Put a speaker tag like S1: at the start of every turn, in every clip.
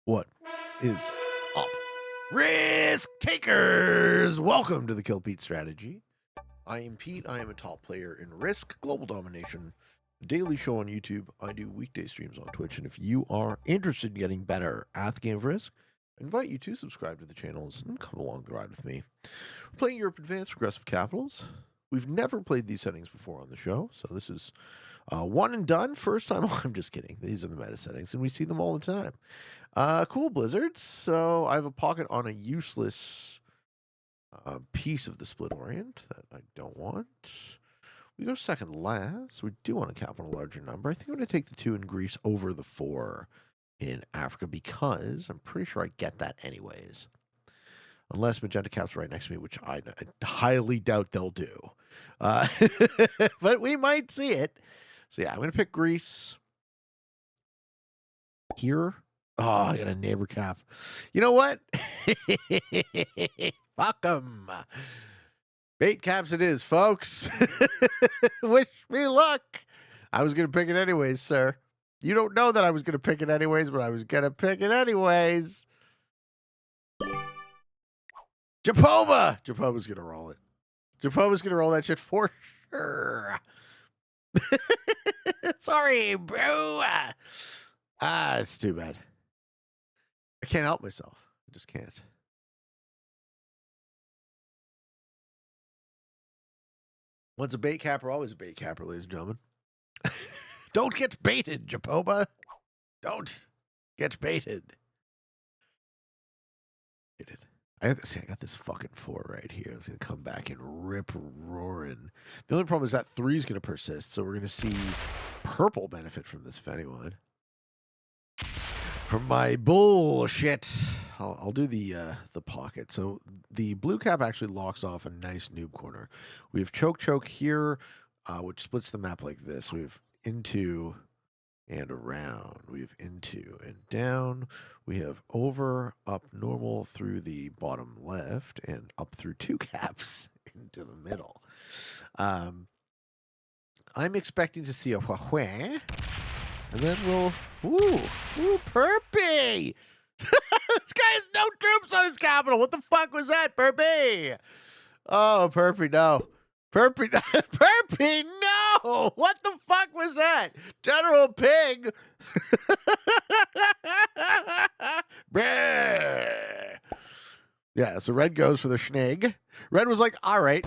S1: What is up? Risk takers! Welcome to the Kill Pete strategy. I am Pete. I am a top player in Risk, Global Domination, a daily show on YouTube. I do weekday streams on Twitch. And if you are interested in getting better at the game of Risk, I invite you to subscribe to the channels and come along the ride with me. We're playing Europe Advanced Progressive Capitals. We've never played these settings before on the show, so this is one and done. First time. I'm just kidding. These are the meta settings, and we see them all the time. Cool blizzards. So I have a pocket on a useless piece of the split orient that I don't want. We go second last. We do want to cap on a larger number. I think I'm going to take the 2 in Greece over the 4 in Africa because I'm pretty sure I get that anyways. Unless Magenta caps right next to me, which I highly doubt they'll do. But we might see it. So yeah, I'm going to pick Greece here. Oh, I got a neighbor cap. You know what? Fuck them. Bait caps it is, folks. Wish me luck. I was going to pick it anyways, sir. You don't know that I was going to pick it anyways, but I was going to pick it anyways. Japova! Japova's going to roll it. Japova's going to roll that shit for sure. Sorry, bro. It's too bad. I can't help myself. I just can't. Once a bait capper, always a bait capper, ladies and gentlemen. Don't get baited, Japova. Don't get baited. I got this fucking 4 right here. It's going to come back and rip roaring. The only problem is that 3 is going to persist, so we're going to see purple benefit from this if anyone. From my bullshit, I'll do the pocket. So the blue cap actually locks off a nice noob corner. We have choke here, which splits the map like this. We have into and around. We have into and down. We have over, up, normal through the bottom left, and up through 2 caps into the middle. I'm expecting to see a wah-wah. And then we'll... Ooh, Perpy! This guy has no troops on his capital. What the fuck was that, Perpy? Oh, Perpy, no. Perpy, Perpy, no! What the fuck was that? General Pig! Yeah, so red goes for the schnig. Red was like, all right.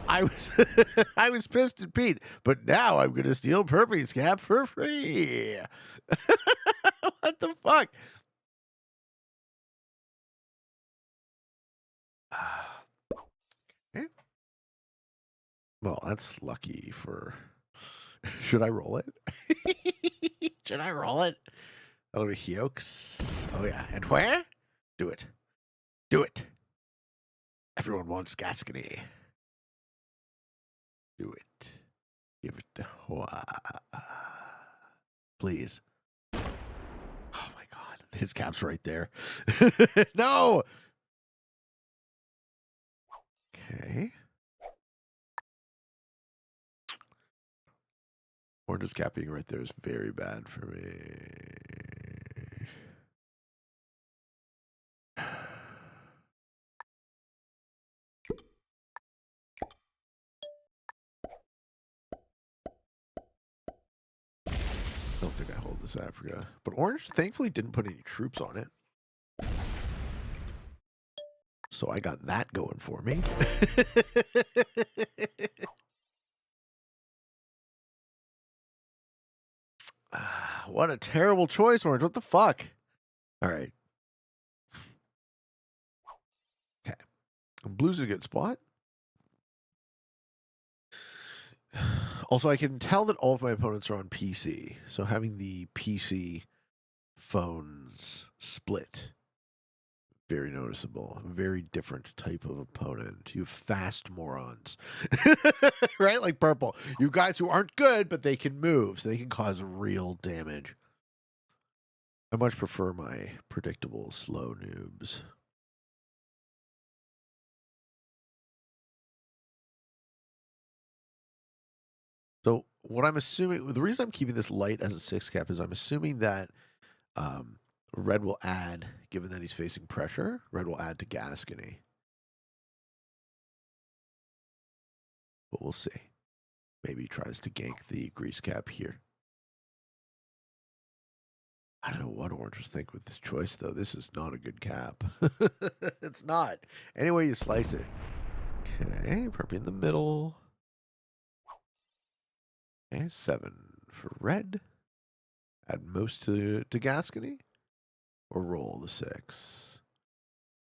S1: I was pissed at Pete, but now I'm gonna steal Perpy's cap for free. What the fuck? Okay. Well, that's lucky for. Should I roll it? Should I roll it? Oh, Heoks. Oh yeah, and where? Do it. Do it. Everyone wants Gascony. Do it. Give it to please. Oh my god. His cap's right there. No! Okay. Orange's cap being right there is very bad for me. I don't think I hold this Africa. But Orange thankfully didn't put any troops on it. So I got that going for me. What a terrible choice, Orange. What the fuck? All right. Okay. Blue's a good spot. Also, I can tell that all of my opponents are on PC. So having the PC phones split, very noticeable. Very different type of opponent. You have fast morons. Right? Like purple. You guys who aren't good, but they can move, so they can cause real damage. I much prefer my predictable slow noobs. So what I'm assuming, the reason I'm keeping this light as a 6 cap is I'm assuming that Red will add, given that he's facing pressure, red will add to Gascony. But we'll see. Maybe he tries to gank the grease cap here. I don't know what orange was thinking with this choice, though. This is not a good cap. It's not. Any way you slice it. Okay, Purple in the middle. Okay, 7 for red. Add most to Gascony. Or roll the 6.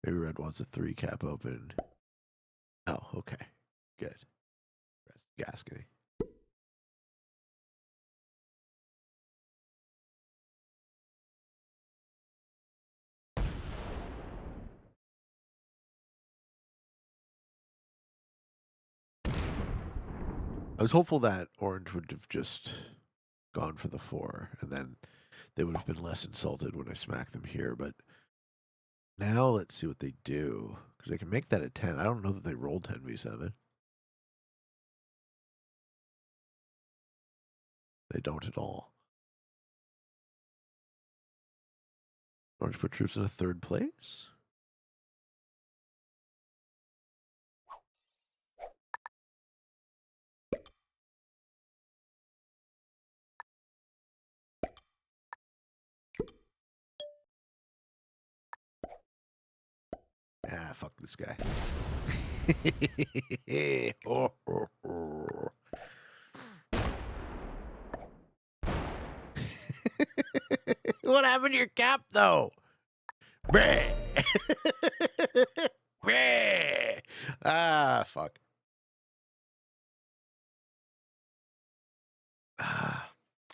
S1: Maybe red wants a 3 cap open. Oh, okay. Good. Gascony. I was hopeful that orange would have just gone for the 4, and then they would have been less insulted when I smacked them here, but now let's see what they do, because they can make that a 10. I don't know that they rolled 10v7. They don't at all. Orange put troops in a 3rd place. Ah, fuck this guy. What happened to your cap, though? Ah, fuck.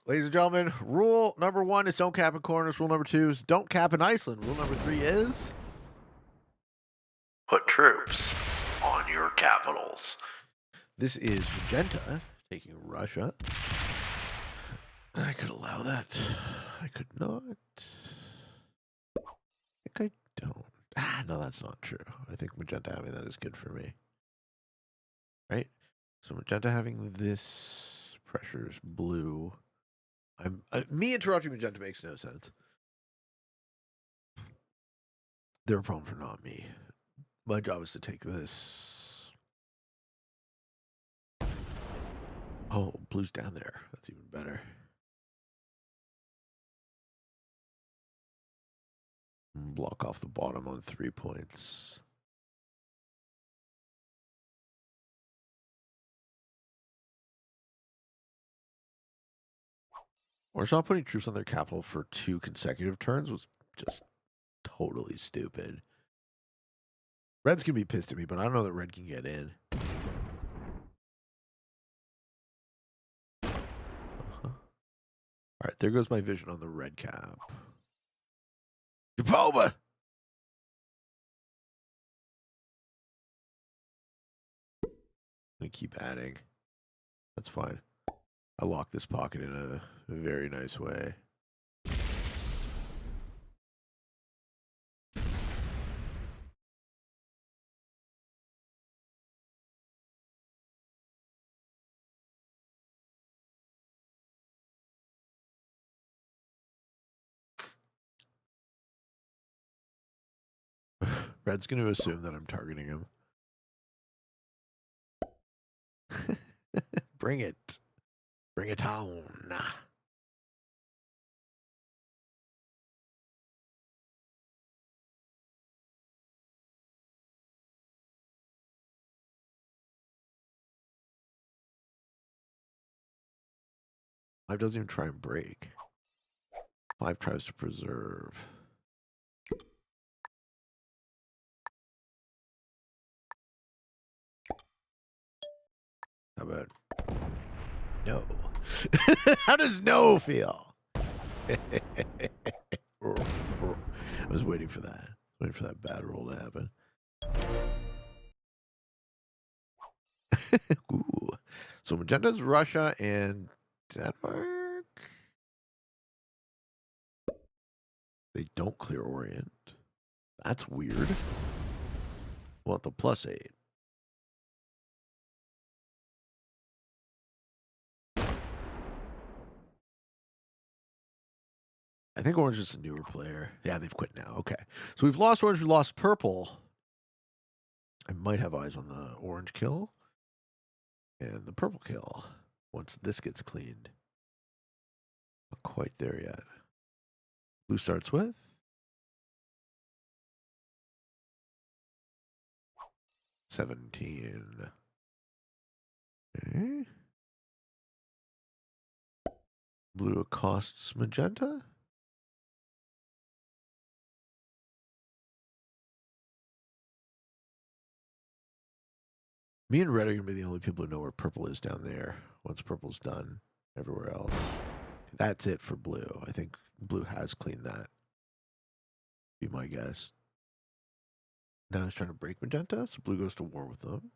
S1: Ladies and gentlemen, rule number 1 is don't cap in corners. Rule number 2 is don't cap in Iceland. Rule number 3 is put troops on your capitals. This is Magenta taking Russia. I could allow that. I could not. I think I don't. Ah, no, that's not true. I think Magenta having that is good for me. Right? So Magenta having this pressure's blue. Me interrupting Magenta makes no sense. They're a problem for not me. My job is to take this. Oh, blue's down there. That's even better. Block off the bottom on 3 points. Orange not putting troops on their capital for 2 consecutive turns was just totally stupid. Red's gonna be pissed at me, but I don't know that red can get in. All right, there goes my vision on the red cap. Japoba! I'm gonna keep adding. That's fine. I lock this pocket in a very nice way. Red's going to assume that I'm targeting him. Bring it. Bring it on. Five doesn't even try and break. 5 tries to preserve. How about no? How does no feel? I was waiting for that. Waiting for that bad roll to happen. Ooh. So Magenta's Russia and Denmark. They don't clear Orient. That's weird. Want the +8. I think orange is a newer player. Yeah, they've quit now. Okay. So we've lost orange, we lost purple. I might have eyes on the orange kill and the purple kill once this gets cleaned. Not quite there yet. Blue starts with 17. Okay. Blue accosts magenta. Me and red are going to be the only people who know where purple is down there. Once purple's done, everywhere else. That's it for blue. I think blue has cleaned that. Be my guess. Now he's trying to break magenta, so blue goes to war with them.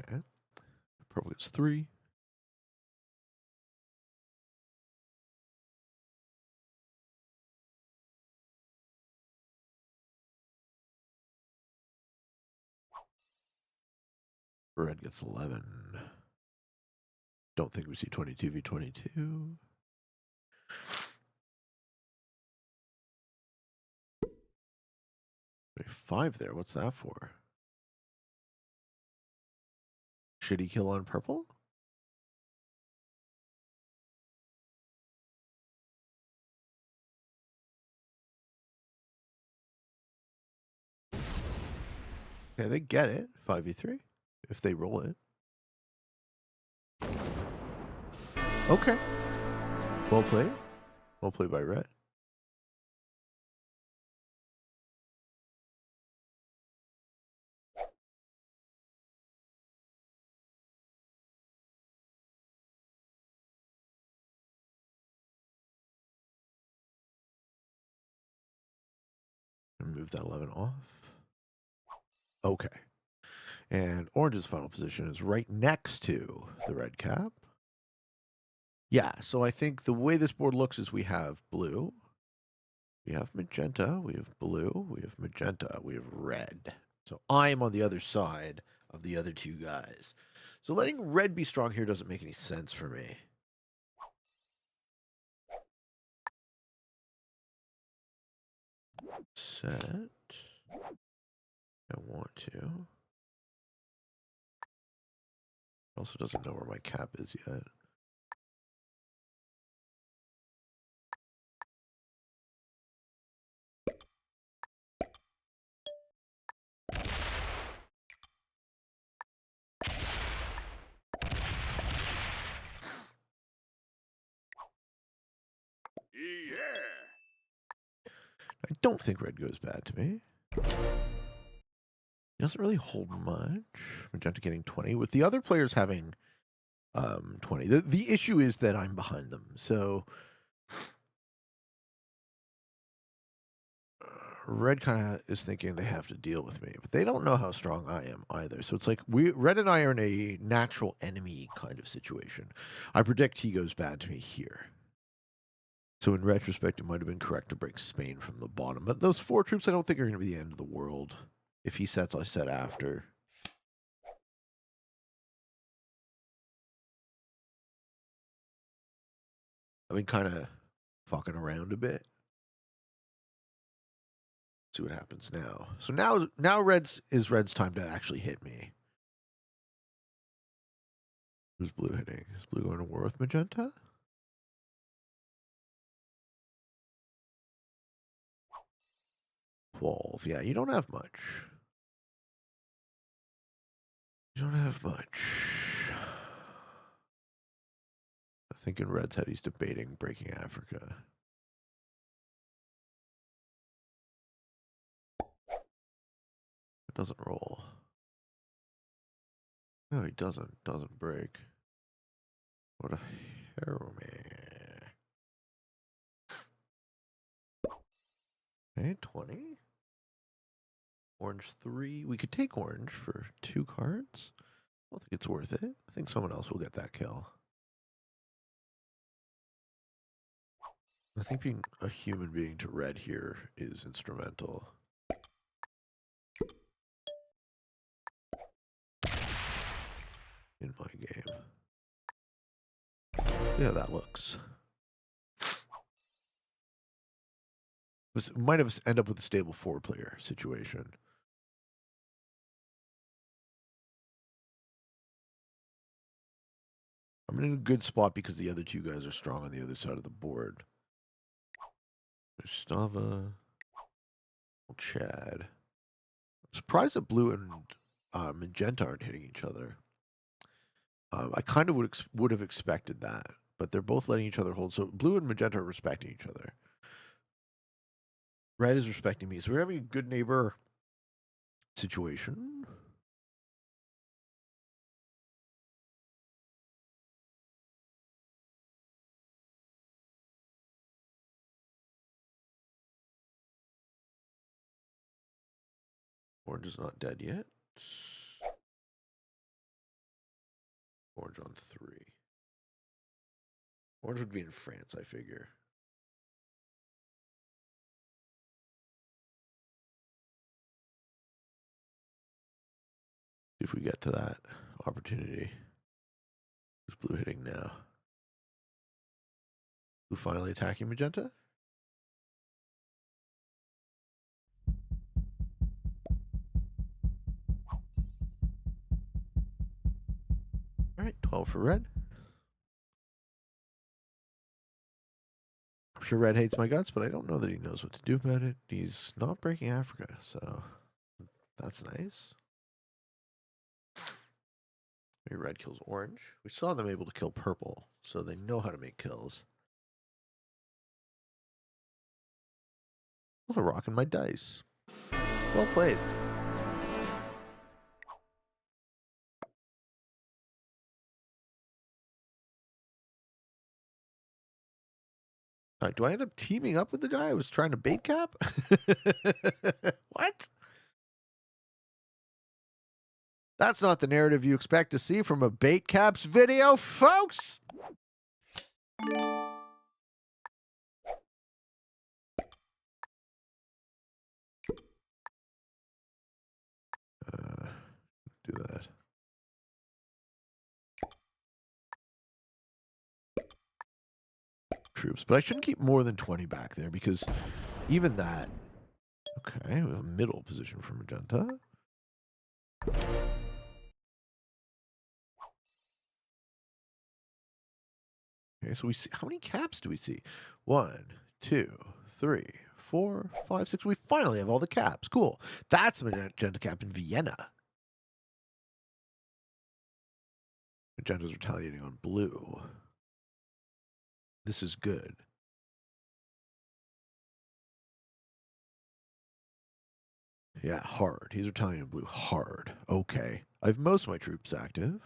S1: Okay. Purple gets 3. Red gets 11. Don't think we see 22v22. 5 there. What's that for? Shitty kill on purple? Okay, they get it. 5v3 if they roll it. Okay. Well played. Well played by red. Move that 11 off. Okay. And orange's final position is right next to the red cap. Yeah, so I think the way this board looks is we have blue, we have magenta, we have blue, we have magenta, we have red. So I am on the other side of the other two guys. So letting red be strong here doesn't make any sense for me. Set. I want to. Also doesn't know where my cap is yet. Yeah. I don't think red goes bad to me. He doesn't really hold much. Magenta getting 20. With the other players having 20. The issue is that I'm behind them. So red kind of is thinking they have to deal with me, but they don't know how strong I am either. So it's like red and I are in a natural enemy kind of situation. I predict he goes bad to me here. So in retrospect, it might have been correct to break Spain from the bottom. But those 4 troops I don't think are going to be the end of the world. If he sets, I set after. I've been kind of fucking around a bit. See what happens now. So now red's time to actually hit me. Who's blue hitting? Is blue going to war with magenta? $12. Yeah, you don't have much. You don't have much. I think in red's head he's debating breaking Africa. It doesn't roll. No, he doesn't. Doesn't break. What a hero, man. Okay, 20. Orange 3. We could take orange for 2 cards. I don't think it's worth it. I think someone else will get that kill. I think being a human being to red here is instrumental. Yeah, that looks. This might have end up with a stable 4-player situation. I'm in a good spot because the other two guys are strong on the other side of the board. There's Stava, Chad. I'm surprised that blue and magenta aren't hitting each other. I kind of would have expected that, but they're both letting each other hold. So blue and magenta are respecting each other. Red is respecting me. So we're having a good neighbor situation. Orange is not dead yet. Orange on 3. Orange would be in France, I figure. See if we get to that opportunity. Who's blue hitting now? Blue finally attacking magenta? All right, 12 for red. I'm sure red hates my guts, but I don't know that he knows what to do about it. He's not breaking Africa, so that's nice. Maybe red kills orange. We saw them able to kill purple, so they know how to make kills. I'm rocking my dice. Well played. All right, do I end up teaming up with the guy I was trying to bait cap? What? That's not the narrative you expect to see from a bait caps video, folks. Do that. Troops, but I shouldn't keep more than 20 back there because even that. Okay, we have a middle position for magenta. Okay, so we see how many caps do we see? 1, 2, 3, 4, 5, 6. We finally have all the caps. Cool. That's magenta cap in Vienna. Magenta's retaliating on blue. This is good. Yeah, hard. He's retaliating on blue hard. Okay. I have most of my troops active.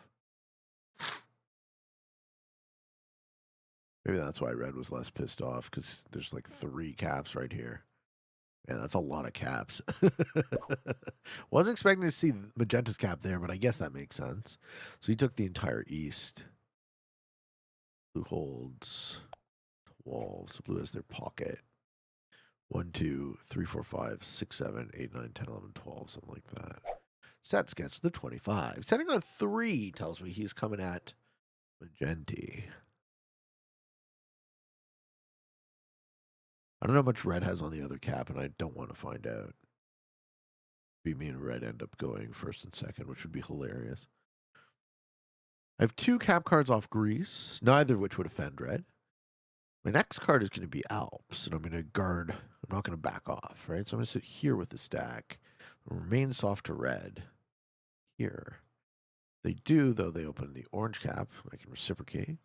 S1: Maybe that's why red was less pissed off, because there's like 3 caps right here. Man, that's a lot of caps. Wasn't expecting to see magenta's cap there, but I guess that makes sense. So he took the entire east. Blue holds 12. So blue has their pocket. 1, 2, 3, 4, 5, 6, 7, 8, 9, 10, 11, 12, something like that. Sets gets the 25. Setting on 3 tells me he's coming at magenta. I don't know how much red has on the other cap, and I don't want to find out. Maybe me and red end up going first and second, which would be hilarious. I have 2 cap cards off Greece, neither of which would offend red. My next card is going to be Alps, and I'm going to guard. I'm not going to back off, right? So I'm going to sit here with the stack. Remain soft to red here. They do, though, they open the orange cap. I can reciprocate.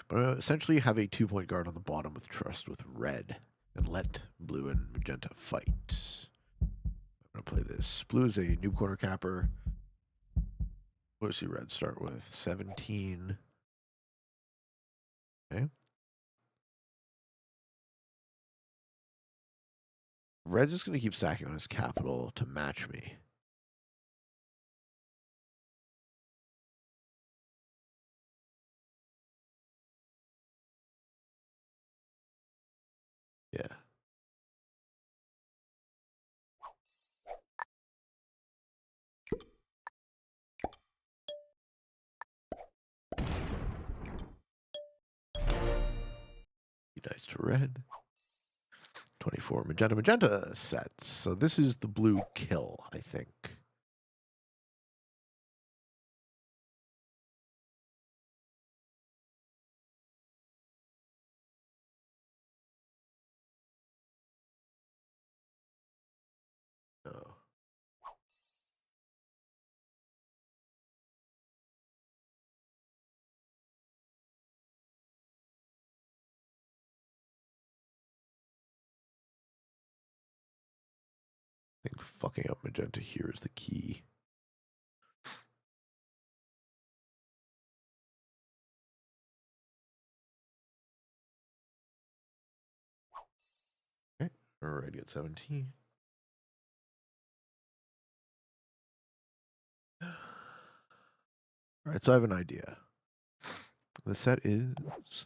S1: But I essentially have a 2-point guard on the bottom with trust with red and let blue and magenta fight. I'm going to play this. Blue is a noob corner capper. What does red start with? 17. Okay. Red's just going to keep stacking on his capital to match me. Yeah. dice to red. 24 magenta, magenta sets. So this is the blue kill, I think. Oh. I think fucking up magenta here is the key. Okay, red gets 17. All right, so I have an idea. The set is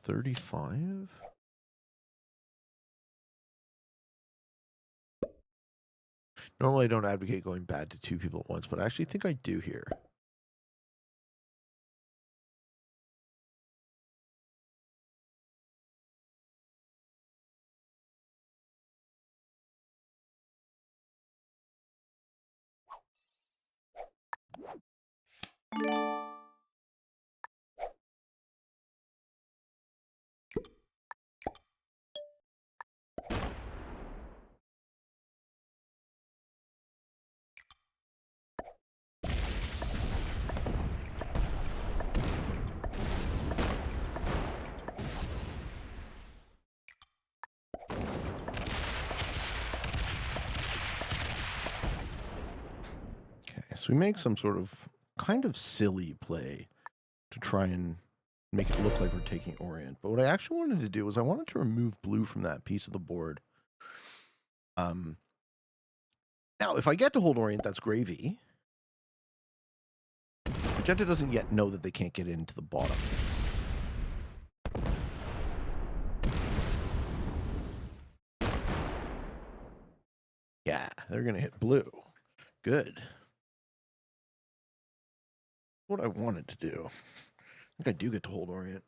S1: 35. Normally, I don't advocate going bad to two people at once, but I actually think I do here. So we make some sort of kind of silly play to try and make it look like we're taking Orient. But what I actually wanted to do was I wanted to remove blue from that piece of the board. Now, if I get to hold Orient, that's gravy. Magenta doesn't yet know that they can't get into the bottom. Yeah, they're going to hit blue. Good. What I wanted to do. I think I do get to hold Orient.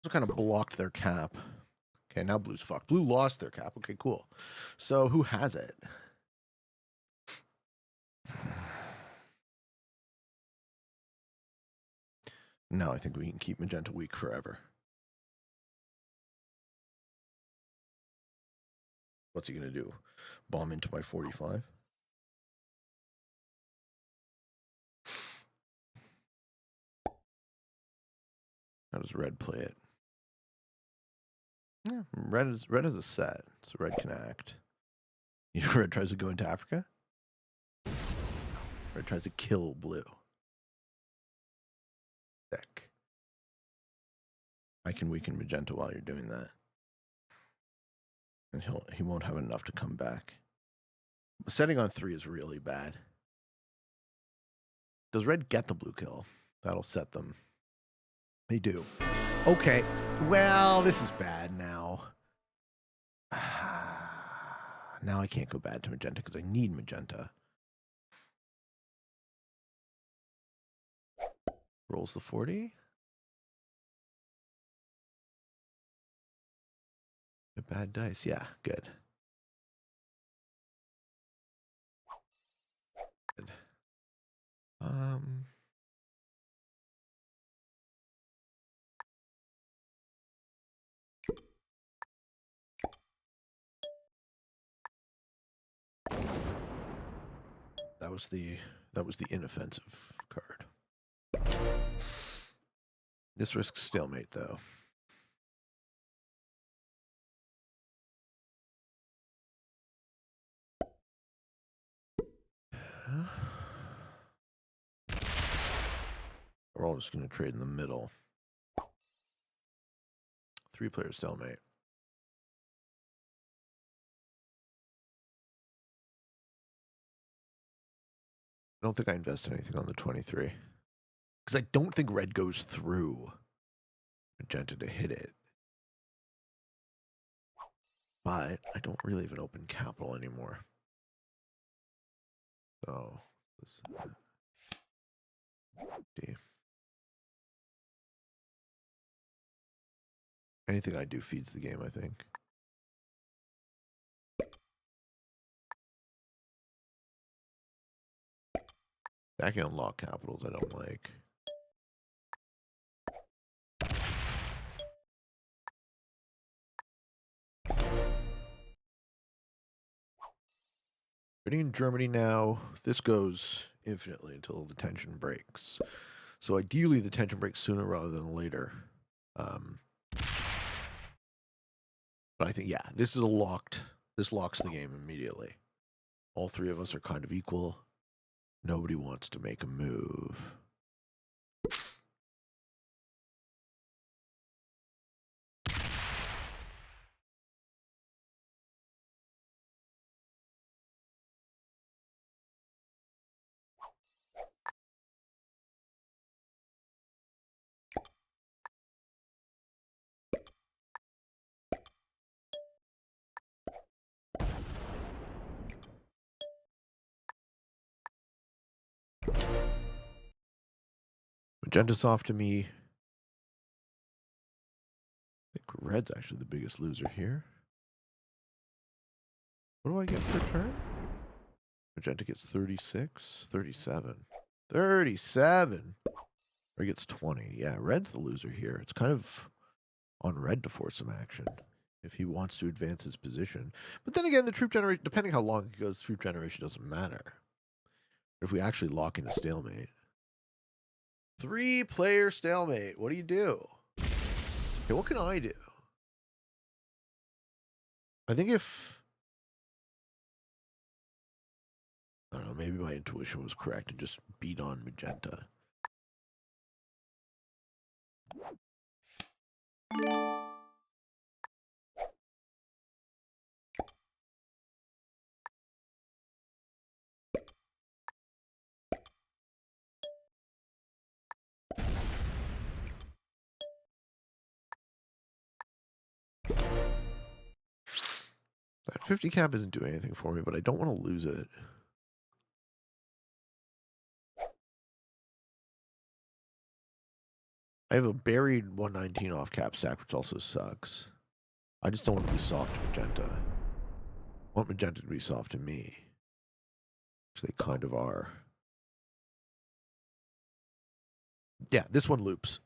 S1: So kind of blocked their cap. Okay, now blue's fucked. Blue lost their cap. Okay, cool. So who has it? No, I think we can keep magenta weak forever. What's he going to do? Bomb into my 45? How does red play it? Yeah, red is a set, so red can act. Red tries to go into Africa. Red tries to kill blue. Deck. I can weaken magenta while you're doing that, and he won't have enough to come back. Setting on 3 is really bad. Does red get the blue kill? That'll set them. They do. Okay. Well, this is bad now. Now I can't go bad to magenta because I need magenta. Rolls the 40. A bad dice. Yeah, good. Good. That was the inoffensive card. This risks stalemate though. We're all just going to trade in the middle. 3-player stalemate. I don't think I invest anything on the 23. Because I don't think red goes through magenta to hit it. But I don't really have an open capital anymore. So, let's see. Anything I do feeds the game, I think. Backing on lock capitals, I don't like. Britain and Germany now. This goes infinitely until the tension breaks. So ideally, the tension breaks sooner rather than later. But I think, yeah, this is a locked. This locks the game immediately. All three of us are kind of equal. Nobody wants to make a move. Magenta's off to me. I think red's actually the biggest loser here. What do I get per turn? Magenta gets 36, 37. 37! Or gets 20. Yeah, red's the loser here. It's kind of on red to force some action if he wants to advance his position. But then again, the troop generation, depending how long it goes, troop generation doesn't matter. If we actually lock in a stalemate. 3-player stalemate. What do you do? Okay, what can I do? I think if... I don't know, maybe my intuition was correct and just beat on magenta. That 50 cap isn't doing anything for me, but I don't want to lose it. I have a buried 119 off cap stack, which also sucks. I just don't want to be soft to magenta. I want magenta to be soft to me. Which they kind of are. Yeah, this one loops.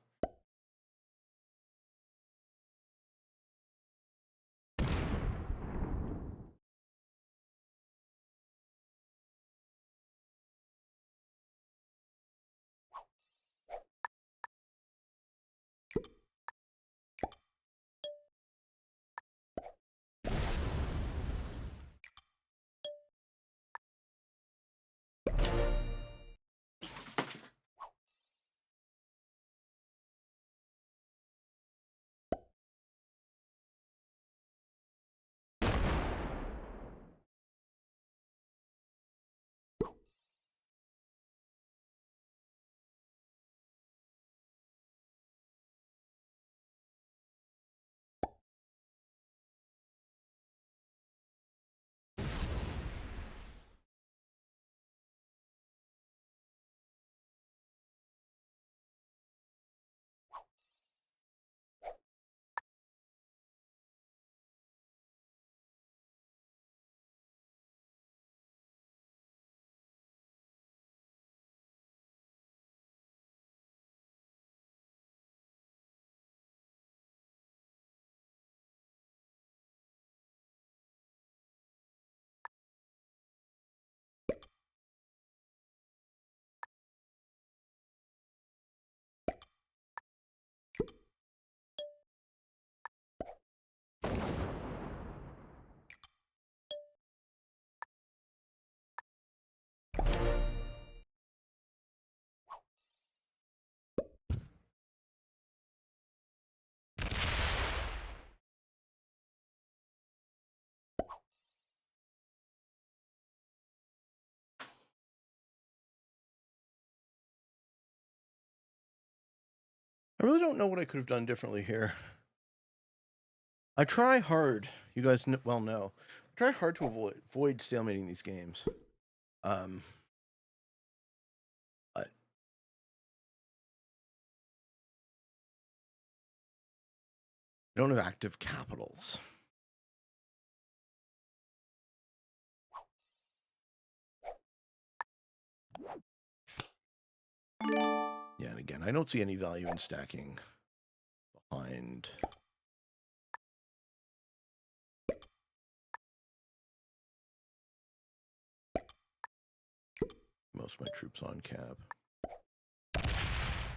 S2: I really don't know what I could have done differently here. I try hard. You guys well know. I try hard to avoid stalemating these games. But I don't have active capitals. Yeah, and again, I don't see any value in stacking behind most of my troops on cap.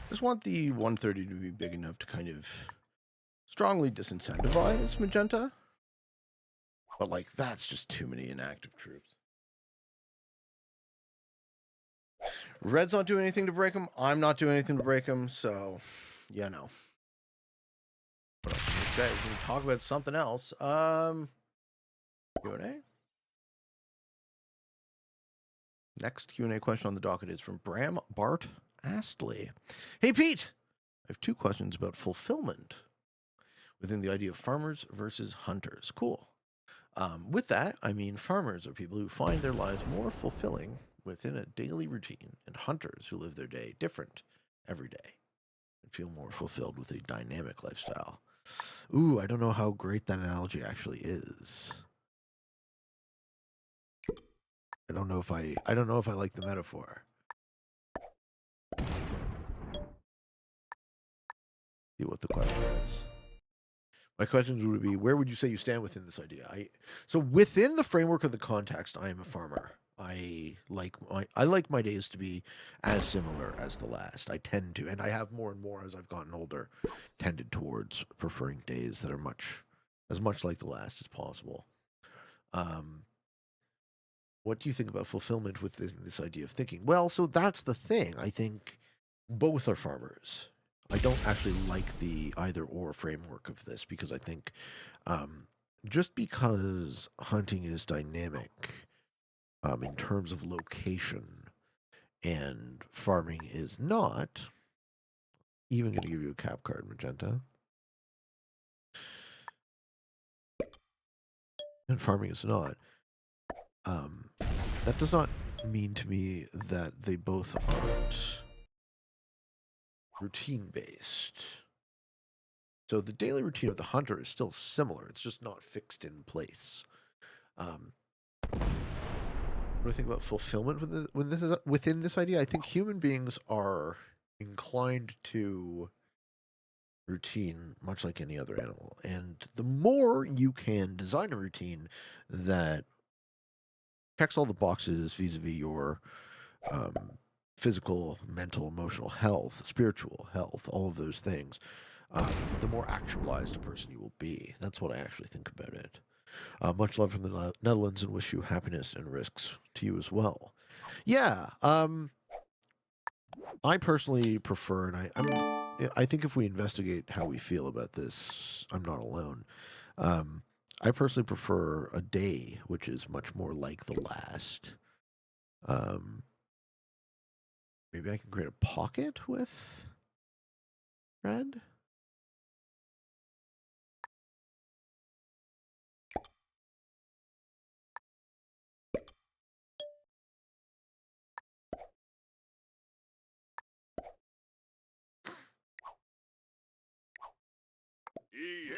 S2: Just want the 130 to be big enough to kind of strongly disincentivize magenta. But, like, that's just too many inactive troops. Red's not doing anything to break them. I'm not doing anything to break them, so, yeah, no. What else can we say? We can talk about something else. Q&A? Next Q&A question on the docket is from Bram Bart Astley. Hey, Pete! I have 2 questions about fulfillment within the idea of farmers versus hunters. Cool. With that, I mean farmers are people who find their lives more fulfilling within a daily routine, and hunters who live their day different every day and feel more fulfilled with a dynamic lifestyle. Ooh, I don't know how great that analogy actually is. I don't know if I like the metaphor. See what the question is. My questions would be, where would you say you stand within this idea? So within the framework of the context, I am a farmer. I like my days to be as similar as the last. I tend to, and I have more and more as I've gotten older, tended towards preferring days that are as much like the last as possible. What do you think about fulfillment with this idea of thinking? Well, so that's the thing. I think both are farmers. I don't actually like the either or framework of this because I think just because hunting is dynamic in terms of location and farming is not, even going to give you a cap card, Magenta. And farming is not. That does not mean to me that they both aren't routine-based. So the daily routine of the hunter is still similar. It's just not fixed in place. What do I think about fulfillment within this idea? I think human beings are inclined to routine, much like any other animal. And the more you can design a routine that checks all the boxes vis-a-vis your physical, mental, emotional health, spiritual health, all of those things, the more actualized a person you will be. That's what I actually think about it. Much love from the Netherlands, and wish you happiness and risks to you as well. Yeah, I personally prefer, and I think if we investigate how we feel about this, I'm not alone. I personally prefer a day which is much more like the last. Maybe I can create a pocket with red.
S1: Yeah.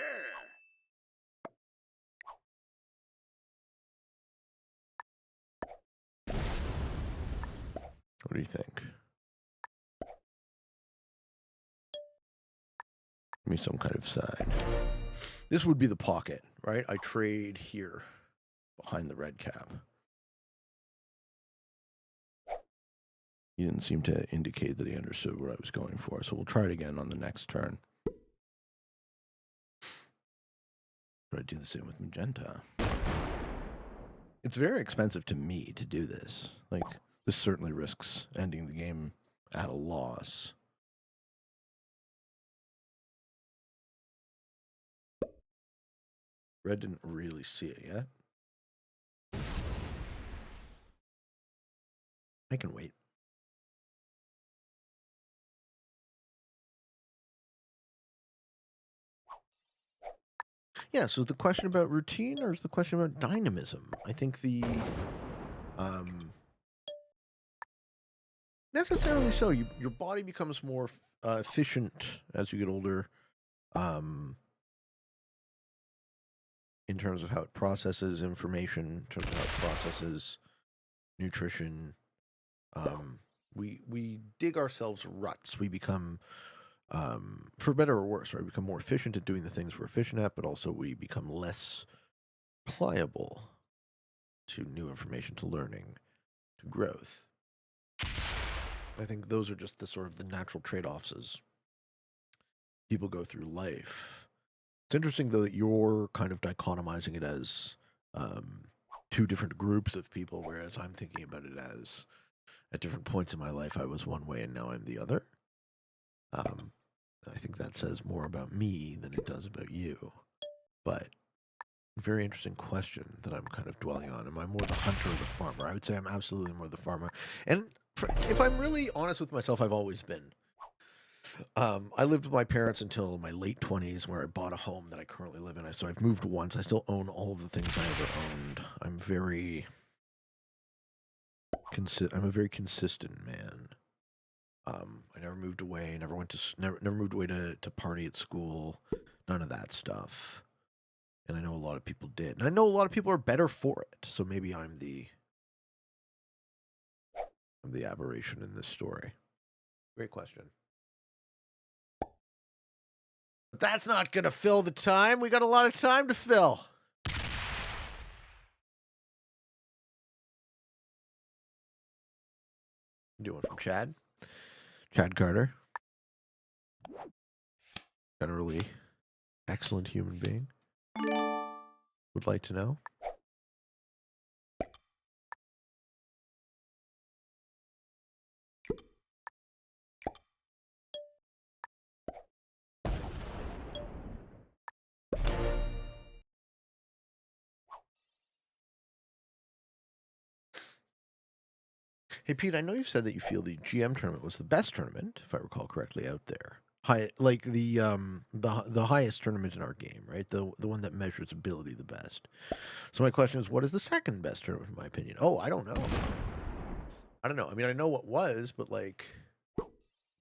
S2: What do you think? Give me some kind of sign. This would be the pocket, right? I trade here behind the red cap. He didn't seem to indicate that he understood what I was going for, so we'll try it again on the next turn. Try to do the same with magenta. It's very expensive to me to do this. Like, this certainly risks ending the game at a loss. Red didn't really see it yet. I can wait. Yeah, so the question about routine or is the question about dynamism? I think the necessarily so. Your body becomes more efficient as you get older.
S1: in terms of how it processes information, in terms of how it processes nutrition. We dig ourselves ruts. We become, for better or worse, right? We become more efficient at doing the things we're efficient at, but also we become less pliable to new information, to learning, to growth. I think those are just the sort of the natural trade-offs as people go through life. It's interesting, though, that you're kind of dichotomizing it as two different groups of people, whereas I'm thinking about it as at different points in my life I was one way and now I'm the other. I think that says more about me than it does about you. But very interesting question that I'm kind of dwelling on. Am I more the hunter or the farmer? I would say I'm absolutely more the farmer. And if I'm really honest with myself, I've always been. I lived with my parents until my late 20s, where I bought a home that I currently live in. So I've moved once. I still own all of the things I ever owned. I'm a very consistent man. I never moved away. Never moved away to party at school. None of that stuff. And I know a lot of people did. And I know a lot of people are better for it. So maybe I'm the aberration in this story. Great question. But that's not going to fill the time. We got a lot of time to fill. Do one from Chad. Chad Carter. Generally excellent human being. Would like to know. Hey Pete, I know you've said that you feel the GM tournament was the best tournament, if I recall correctly, out there. Like the highest tournament in our game, right? The one that measures ability the best. So my question is, what is the second best tournament, in my opinion? Oh, I don't know. I mean, I know what was, but like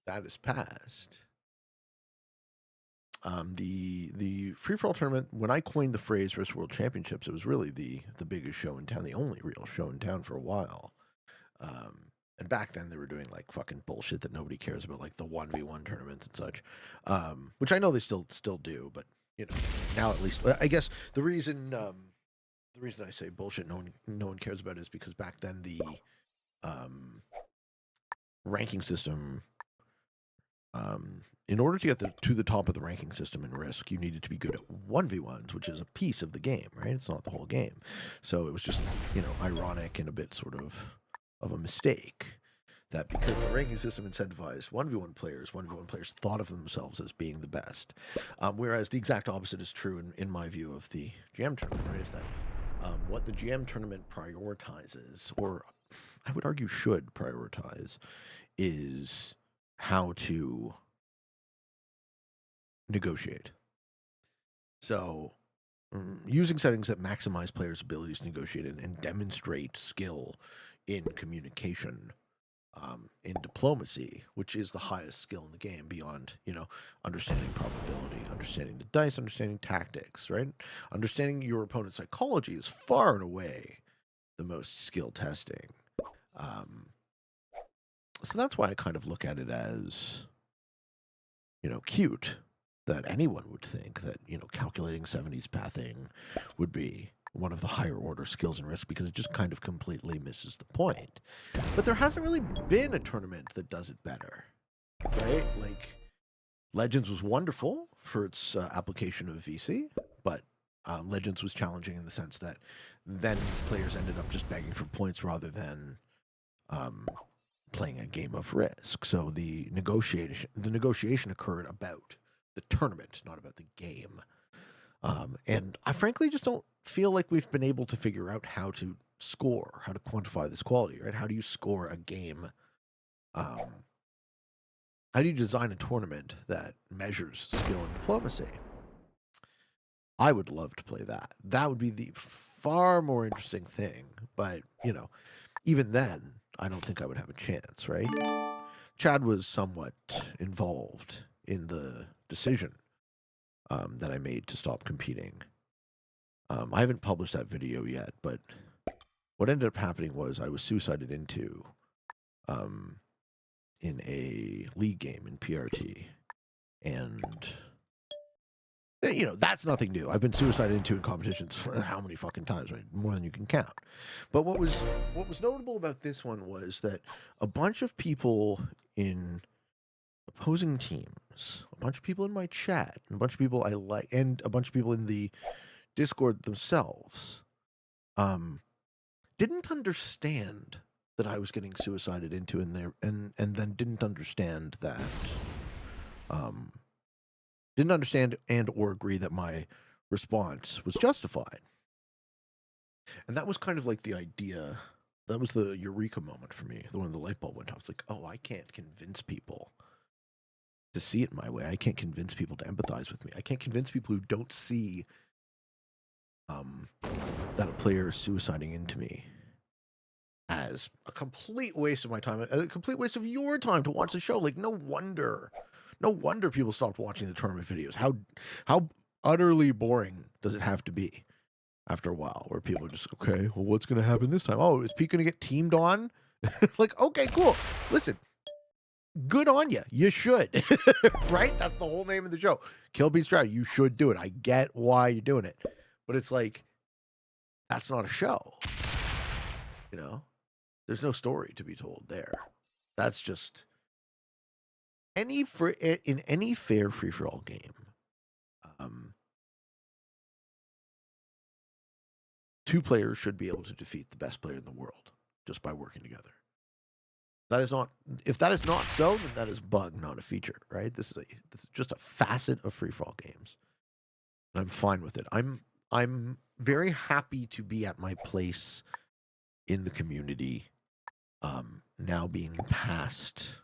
S1: that is past. The free for all tournament. When I coined the phrase Risk World Championships, it was really the biggest show in town, the only real show in town for a while. And back then they were doing like fucking bullshit that nobody cares about, like the 1v1 tournaments and such, which I know they still do, but you know, now at least I guess the reason I say bullshit no one cares about it is because back then the ranking system, in order to get to the top of the ranking system in Risk, you needed to be good at 1v1s, which is a piece of the game, right? It's not the whole game. So it was just, ironic and a bit sort of a mistake that because the ranking system incentivized 1v1 players thought of themselves as being the best. Whereas the exact opposite is true in my view of the GM tournament, right? Is that what the GM tournament prioritizes, or I would argue should prioritize, is how to negotiate. So using settings that maximize players' abilities to negotiate and demonstrate skill in communication, in diplomacy, which is the highest skill in the game beyond, understanding probability, understanding the dice, understanding tactics, right? Understanding your opponent's psychology is far and away the most skill testing. So that's why I kind of look at it as, cute that anyone would think that, calculating 70s pathing would be one of the higher order skills in Risk, because it just kind of completely misses the point. But there hasn't really been a tournament that does it better, right? Like, Legends was wonderful for its application of VC, but Legends was challenging in the sense that then players ended up just begging for points rather than playing a game of Risk. So the negotiation occurred about the tournament, not about the game. And I frankly just don't feel like we've been able to figure out how to score, how to quantify this quality, right? How do you score a game? How do you design a tournament that measures skill and diplomacy? I would love to play that. That would be the far more interesting thing. But, even then, I don't think I would have a chance, right? Chad was somewhat involved in the decision that I made to stop competing. I haven't published that video yet, but what ended up happening was I was suicided into in a league game in PRT. And, that's nothing new. I've been suicided into in competitions for how many fucking times, right? More than you can count. But what was notable about this one was that a bunch of people in opposing teams, a bunch of people in my chat, and a bunch of people I like, and a bunch of people in the Discord themselves, didn't understand that I was getting suicided into in there, and then didn't understand that, didn't understand and or agree that my response was justified. And that was kind of like the idea. That was the eureka moment for me. The one the light bulb went off. It's like, oh, I can't convince people to see it my way. I can't convince people to empathize with me. I can't convince people who don't see that a player is suiciding into me as a complete waste of my time, a complete waste of your time to watch the show. Like, no wonder people stopped watching the tournament videos. How utterly boring does it have to be after a while, where people are just, okay, well, what's going to happen this time? Oh, is Pete going to get teamed on? Like, okay, cool. Listen, good on you. You should, right? That's the whole name of the show. Kill Pete Strategy. You should do it. I get why you're doing it, but it's like, that's not a show. There's no story to be told there. That's just in any fair free-for-all game. Two players should be able to defeat the best player in the world just by working together. If that is not so, then that is a bug, not a feature, right? This is just a facet of free-for-all games. And I'm fine with it. I'm very happy to be at my place in the community, now being past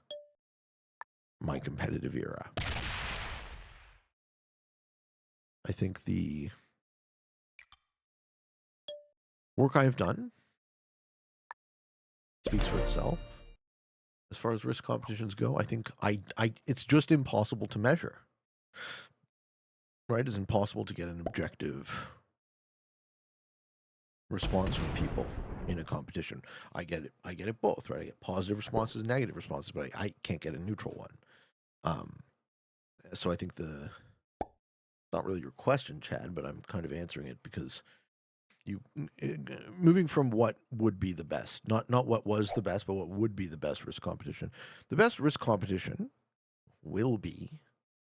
S1: my competitive era. I think the work I have done speaks for itself. As far as risk competitions go, I think it's just impossible to measure. Right? It's impossible to get an objective response from people in a competition. I get it both, right? I get positive responses and negative responses, but I can't get a neutral one. So I think not really your question, Chad, but I'm kind of answering it because moving from what would be the best, not what was the best, but what would be the best risk competition. The best risk competition will be,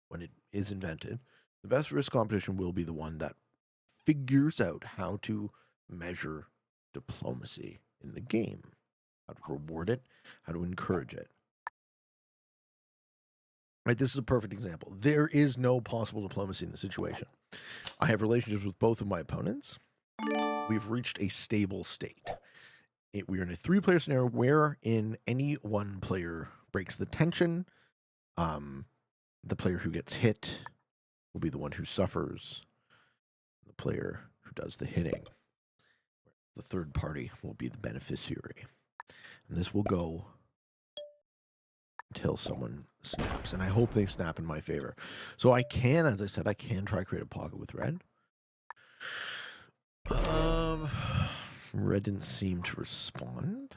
S1: when it is invented, the best risk competition will be the one that figures out how to measure diplomacy in the game, how to reward it, how to encourage it. Right, this is a perfect example. There is no possible diplomacy in the situation. I have relationships with both of my opponents. We've reached a stable state. We're in a 3-player scenario wherein any one player breaks the tension. The player who gets hit will be the one who suffers. The player who does the hitting, the third party, will be the beneficiary. And this will go until someone snaps. And I hope they snap in my favor. So I can, as I said, I can try to create a pocket with red. Red didn't seem to respond.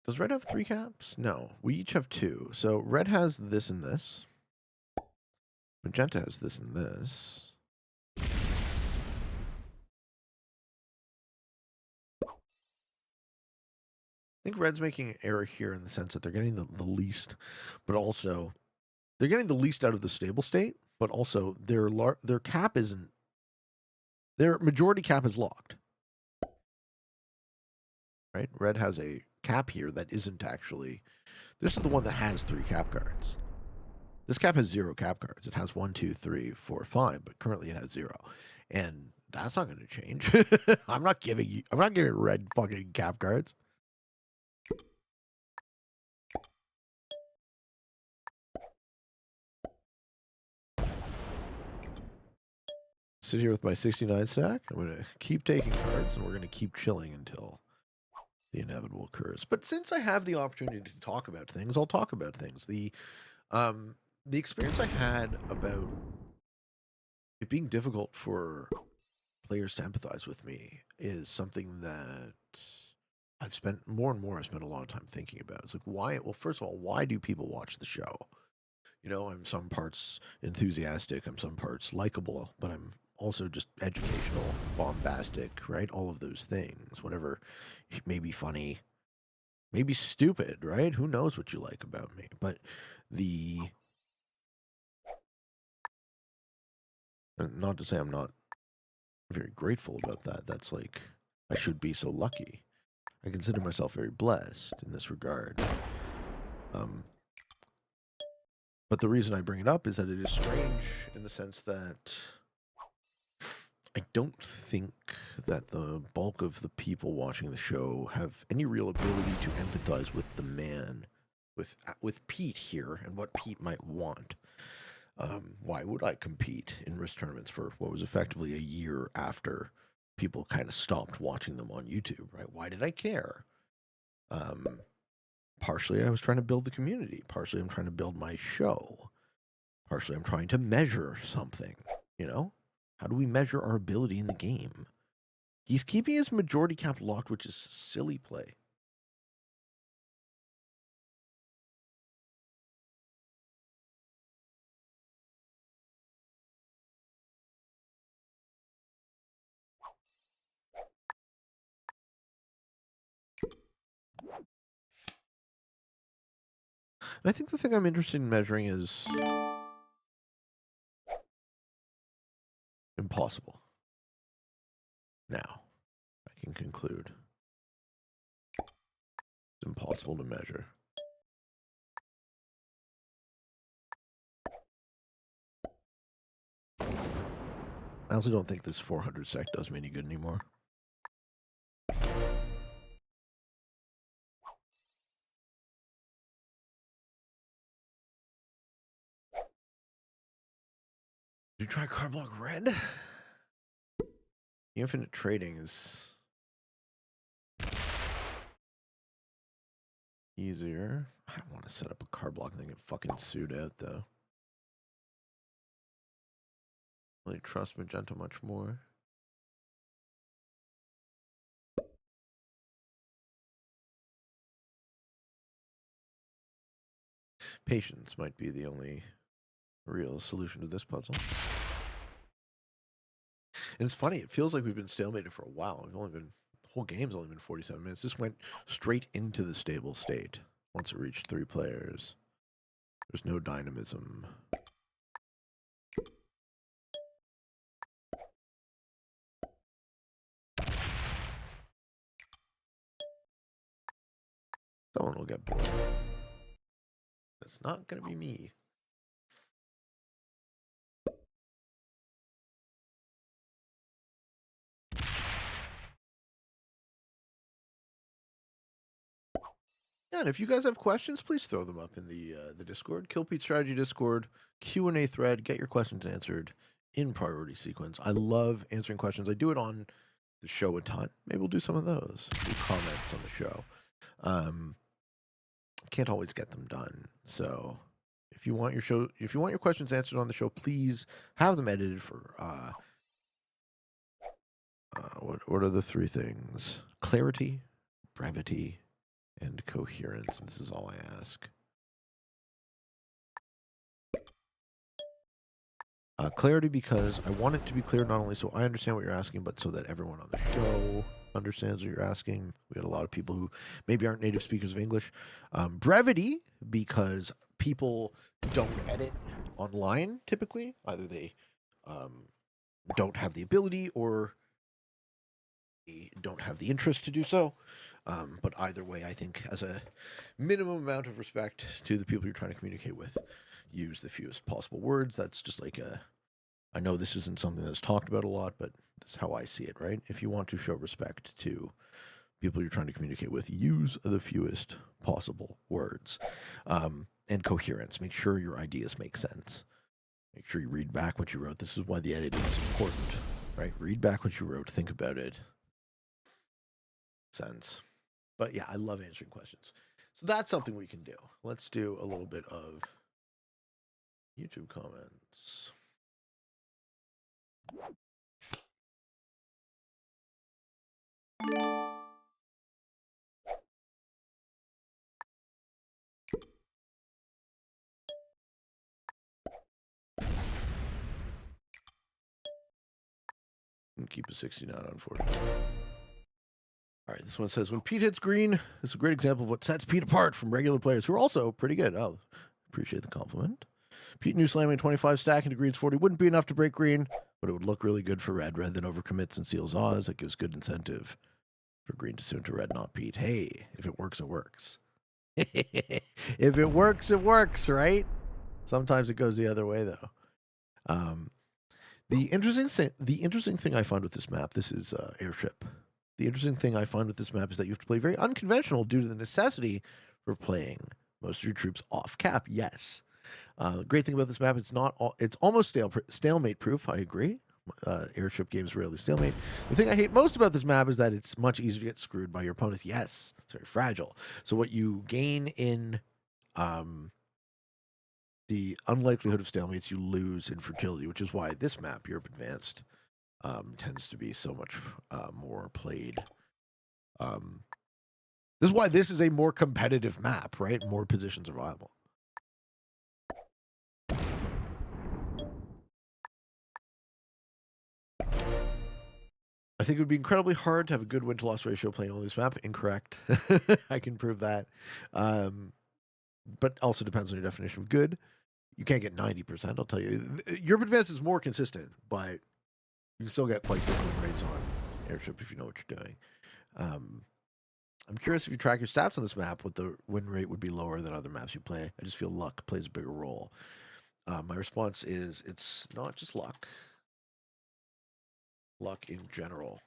S1: Does red have 3 caps? No, we each have 2. So red has this and this. Magenta has this and this. I think red's making an error here in the sense that they're getting the least, but also they're getting the least out of the stable state, but also their cap isn't, their majority cap is locked. Right? Red has a cap here that isn't actually, this is the one that has 3 cap cards. This cap has 0 cap cards. It has 1, 2, 3, 4, 5, but currently it has 0. And that's not going to change. I'm not giving red fucking cap cards. Sit here with my 69 stack. I'm going to keep taking cards, and we're going to keep chilling until the inevitable occurs. But since I have the opportunity to talk about things, I'll talk about things. The experience I had about it being difficult for players to empathize with me is something that I've spent more and more. I spent a lot of time thinking about. It's like, why? Well, first of all, why do people watch the show? You know, I'm some parts enthusiastic, I'm some parts likable, but I'm also just educational, bombastic, right? All of those things, whatever may be funny, maybe stupid, right? Who knows what you like about me? But the, not to say I'm not very grateful about that. That's like, I should be so lucky. I consider myself very blessed in this regard. But the reason I bring it up is that it is strange in the sense that I don't think that the bulk of the people watching the show have any real ability to empathize with the man, with Pete here and what Pete might want. Why would I compete in risk tournaments for what was effectively a year after people kind of stopped watching them on YouTube, right? Why did I care? Partially, I was trying to build the community. Partially, I'm trying to build my show. Partially, I'm trying to measure something, you know? How do we measure our ability in the game? He's keeping his majority cap locked, which is silly play. And I think the thing I'm interested in measuring is impossible. Now, I can conclude. It's impossible to measure. I also don't think this 400 sec does me any good anymore. Did you try card block red? Infinite trading is easier. I don't want to set up a card block thing and fucking suit out though. Really trust Magenta much more. Patience might be the only real solution to this puzzle. And it's funny, it feels like we've been stalemated for a while. We've only been, the whole game's only been 47 minutes. This went straight into the stable state once it reached 3 players. There's no dynamism. Someone will get bored. It's not going to be me. Yeah, and if you guys have questions, please throw them up in the Discord. Kill Pete Strategy Discord, Q&A thread. Get your questions answered in priority sequence. I love answering questions. I do it on the show a ton. Maybe we'll do some of those. Do comments on the show. Can't always get them done. So if you want your questions answered on the show, please have them edited for what are the 3 things? Clarity, brevity, and coherence. This is all I ask. Clarity, because I want it to be clear not only so I understand what you're asking, but so that everyone on the show understands what you're asking. We had a lot of people who maybe aren't native speakers of English. Brevity, because people don't edit online typically. Either they don't have the ability or they don't have the interest to do so. But either way, I think as a minimum amount of respect to the people you're trying to communicate with, use the fewest possible words. That's just like I know this isn't something that's talked about a lot, but that's how I see it, right? If you want to show respect to people you're trying to communicate with, use the fewest possible words. And coherence. Make sure your ideas make sense. Make sure you read back what you wrote. This is why the editing is important, right? Read back what you wrote. Think about it. Sense. But yeah, I love answering questions. So that's something we can do. Let's do a little bit of YouTube comments.
S2: And keep a 69 on 40. All right, this one says, when Pete hits green, it's a great example of what sets Pete apart from regular players who are also pretty good. Oh, appreciate the compliment. Pete knew slamming 25 stack into green's 40 wouldn't be enough to break green, but it would look really good for red rather than overcommits and seals Oz. That gives good incentive for green to swim to red, not Pete. Hey, if it works, it works. If it works, it works, right? Sometimes it goes the other way, though. The interesting thing I find with this map, this is airship. The interesting thing I find with this map is that you have to play very unconventional due to the necessity for playing most of your troops off cap. Yes. The great thing about this map, it's almost stalemate proof. I agree. Airship games rarely stalemate. The thing I hate most about this map is that it's much easier to get screwed by your opponents. Yes, it's very fragile. So what you gain in the unlikelihood of stalemates, you lose in fragility, which is why this map, Europe Advanced, tends to be so much more played. This is why this is a more competitive map, right? More positions are viable. I think it would be incredibly hard to have a good win-to-loss ratio playing on this map. Incorrect. I can prove that. But also depends on your definition of good. You can't get 90%, I'll tell you. Europe Advanced is more consistent, but you can still get quite good win rates on airship if you know what you're doing. I'm curious if you track your stats on this map, what the win rate would be lower than other maps you play. I just feel luck plays a bigger role. My response is it's not just luck. Luck in general,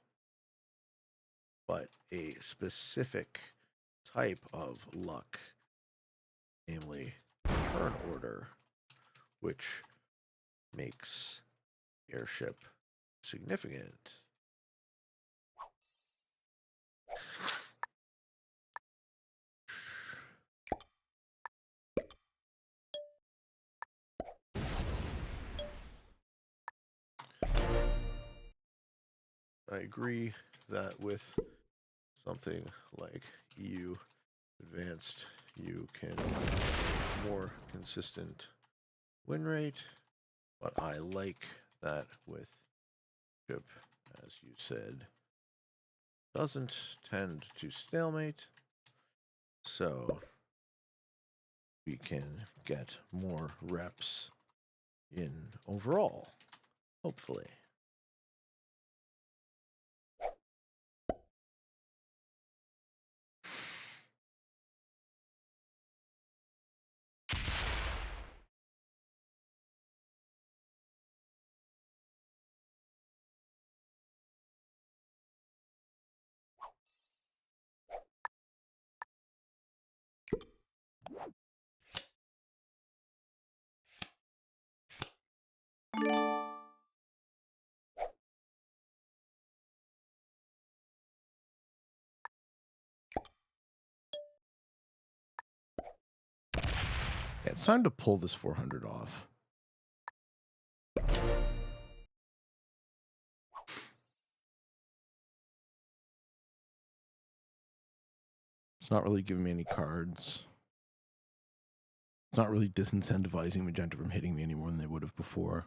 S2: but a specific type of luck, namely turn order, which makes airship significant. I agree that with something like EU Advanced, you can more consistent win rate, but I like that with ship, as you said, doesn't tend to stalemate, so we can get more reps in overall, hopefully. Yeah, it's time to pull this 400 off. It's not really giving me any cards. It's not really disincentivizing Magenta from hitting me any more than they would have before.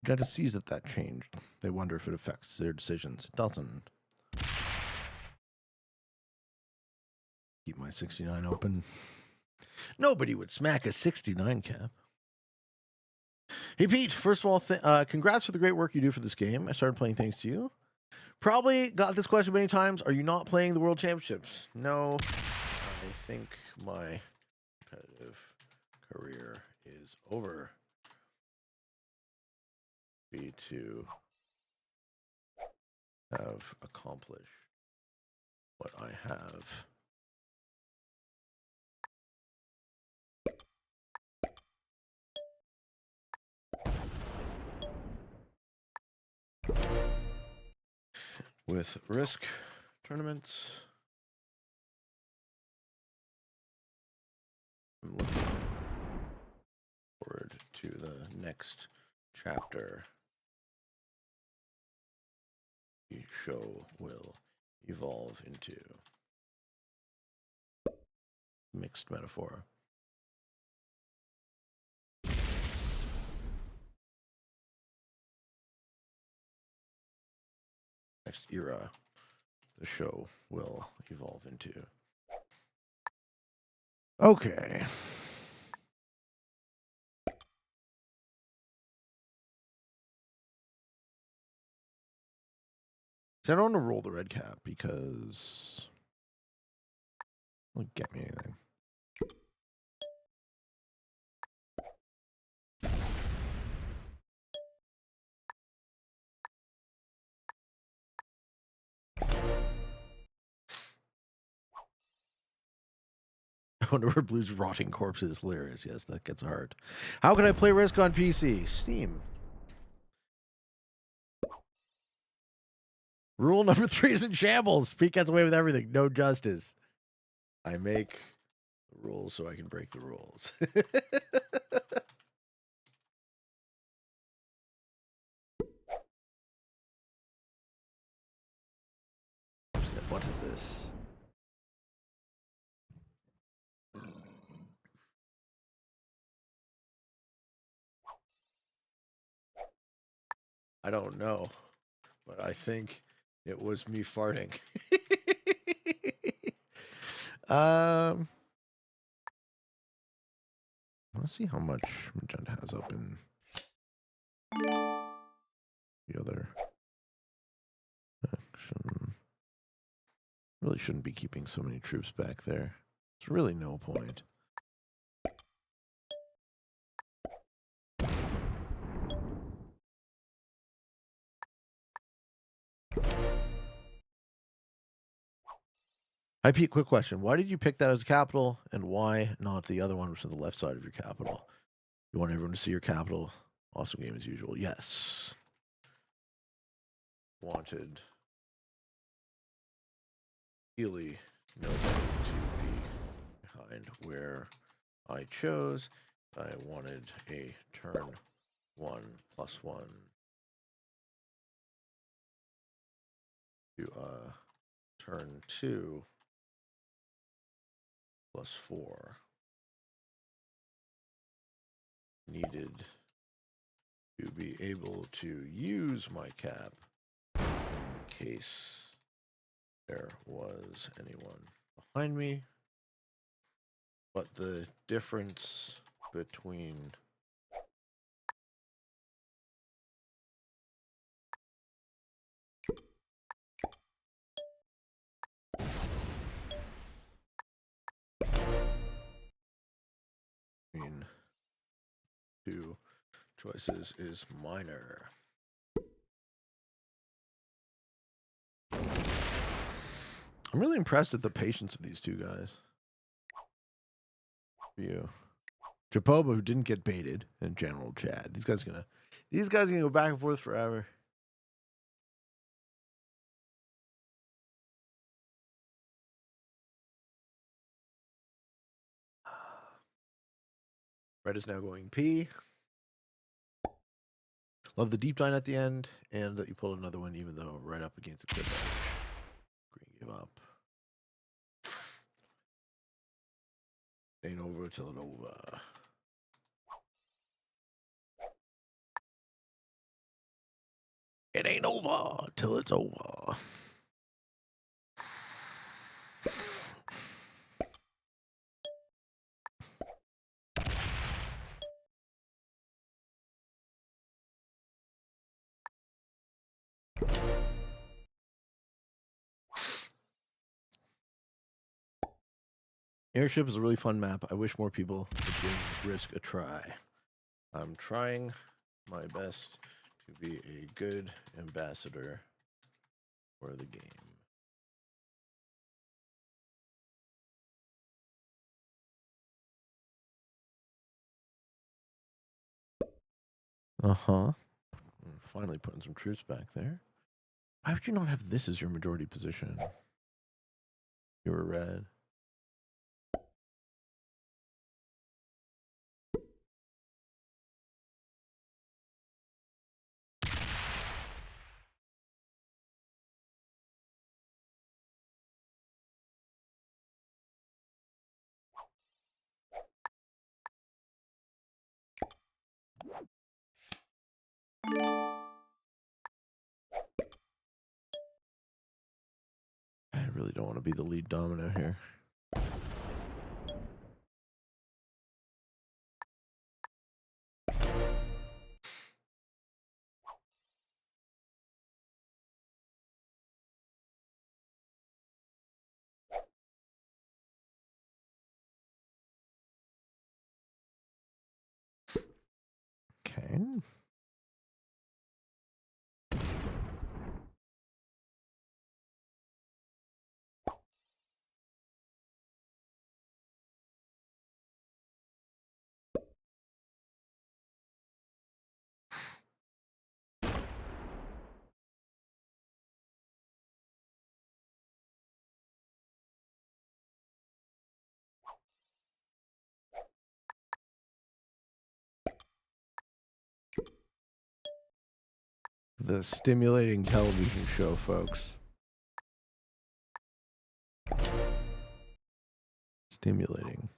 S2: Magenta sees that changed. They wonder if it affects their decisions. It doesn't. Keep my 69 open. Nobody would smack a 69 cap. Hey, Pete, first of all, congrats for the great work you do for this game. I started playing thanks to you. Probably got this question many times. Are you not playing the World Championships? No. I think my competitive career is over. Be to have accomplished what I have. With Risk tournaments, I'm looking for forward to the next chapter. The show will evolve into mixed metaphor. Next era, the show will evolve into. Okay. So I don't want to roll the red cap because it won't get me anything. I wonder where Blue's rotting corpse is. Hilarious. Yes, that gets hard. How can I play Risk on PC? Steam. Rule number 3 is in shambles. Pete gets away with everything. No justice. I make the rules so I can break the rules. What is this? I don't know, but I think it was me farting. Let's see how much Magenta has open. The other action. Really shouldn't be keeping so many troops back there. There's really no point. Hi, Pete, quick question. Why did you pick that as a capital, and why not the other one, which is on the left side of your capital? You want everyone to see your capital. Awesome game as usual. Yes. Wanted really nobody to be behind where I chose. I wanted a turn 1+1 to turn 2+4. Needed to be able to use my cap in case there was anyone behind me. But the difference between two choices is minor. I'm really impressed at the patience of these two guys. You, Japoba, who didn't get baited, and General Chad. These guys are gonna go back and forth forever. Red is now going P. Love the deep dine at the end, and that you pulled another one, even though right up against the cliff edge. Green give up. Ain't over till it over. It ain't over till it's over. Airship is a really fun map. I wish more people would give Risk a try. I'm trying my best to be a good ambassador for the game. Finally putting some troops back there. Why would you not have this as your majority position? You were red. I really don't want to be the lead domino here. Okay. The stimulating television show, folks. Stimulating.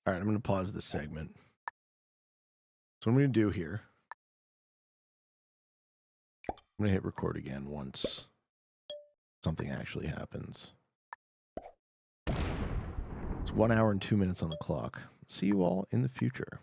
S2: All right, I'm going to pause this segment. So what I'm going to do here, I'm going to hit record again once something actually happens. It's 1 hour and 2 minutes on the clock. See you all in the future.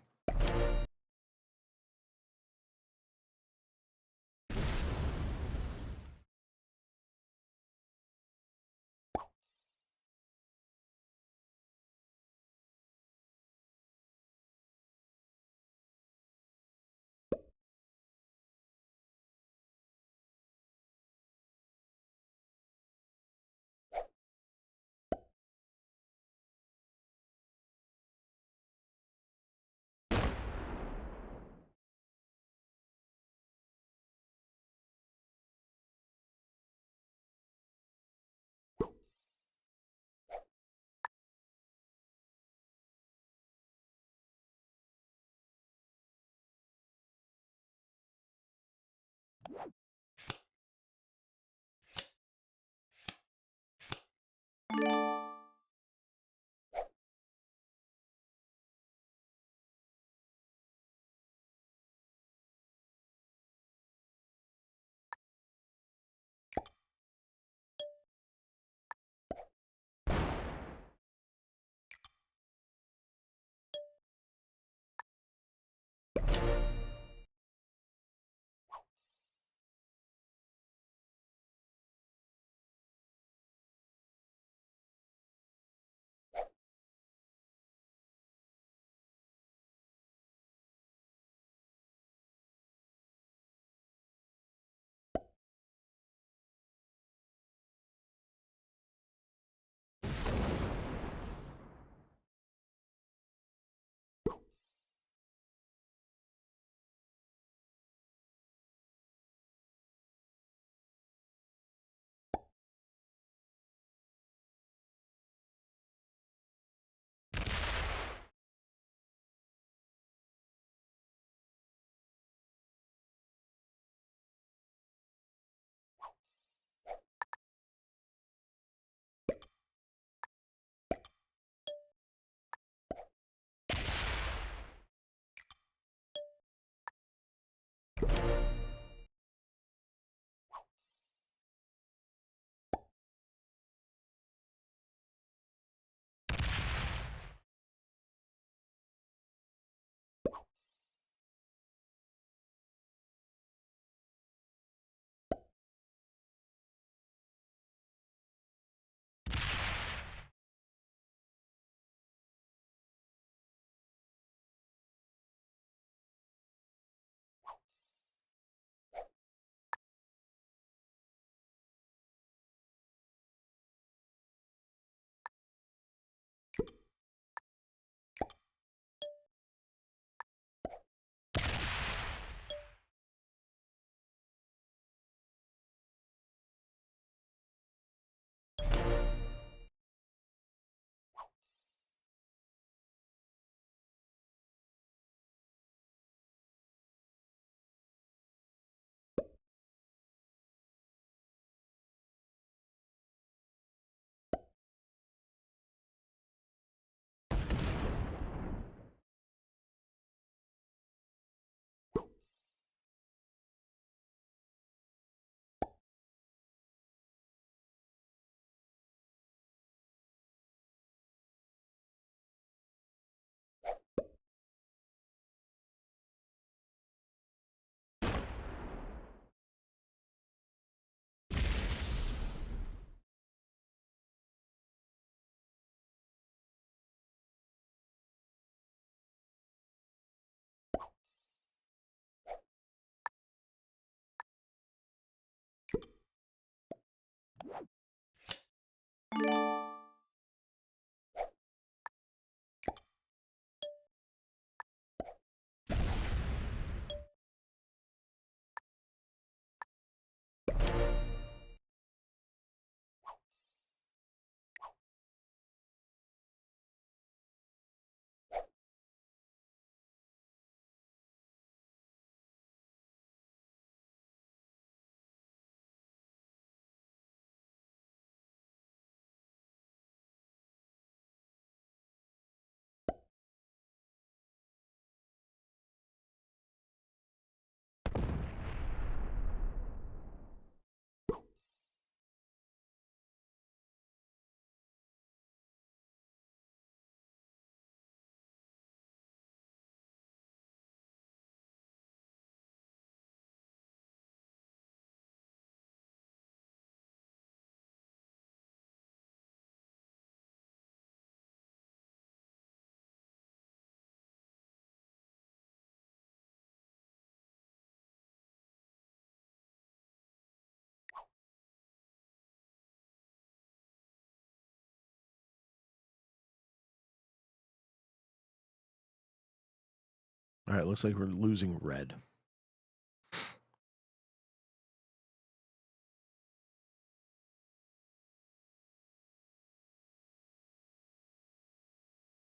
S2: All right, looks like we're losing red.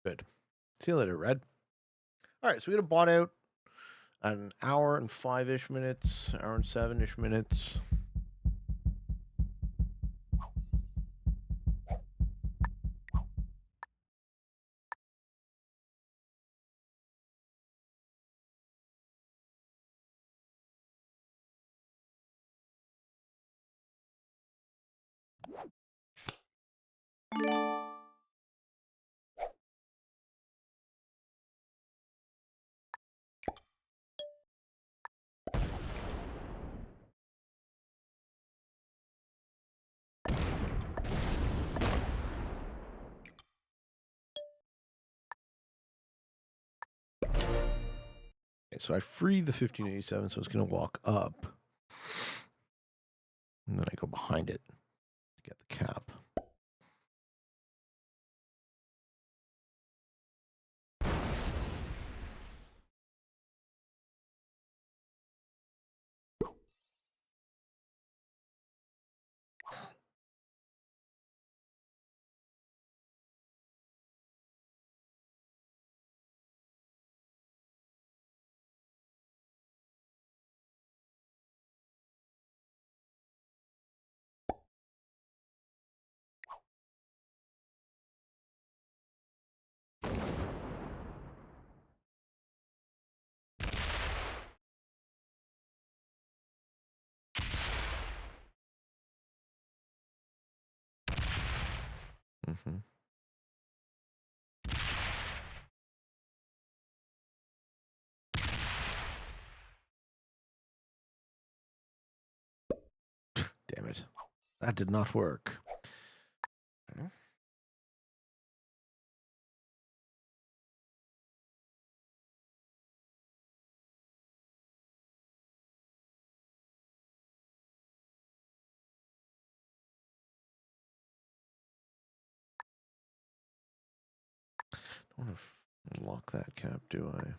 S2: Good. See you later, red. All right, so we got a bot out at an hour and 5-ish minutes, hour and 7-ish minutes. Okay, so I free the 1587, so it's going to walk up. And then I go behind it to get the cap. Mm-hmm. Damn it. That did not work. Okay. I don't want to lock that cap, do I?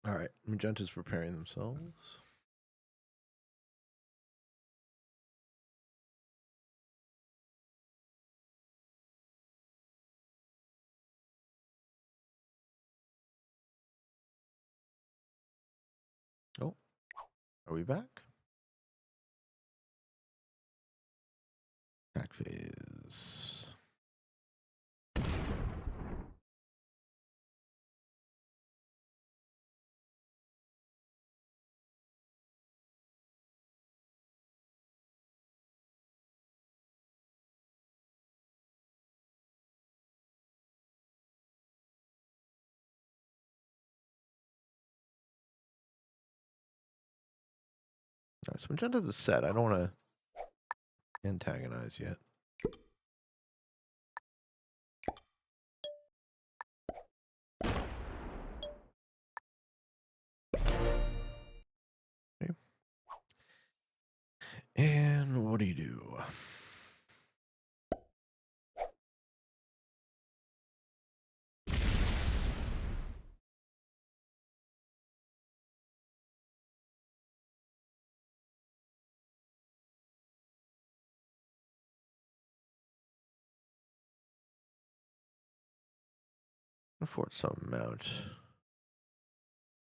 S2: All right, Magenta's preparing themselves. Oh, are we back? Back phase. Nice. Magenta's a set. I don't want to antagonize yet. Okay. And what do you do? Fort some amount.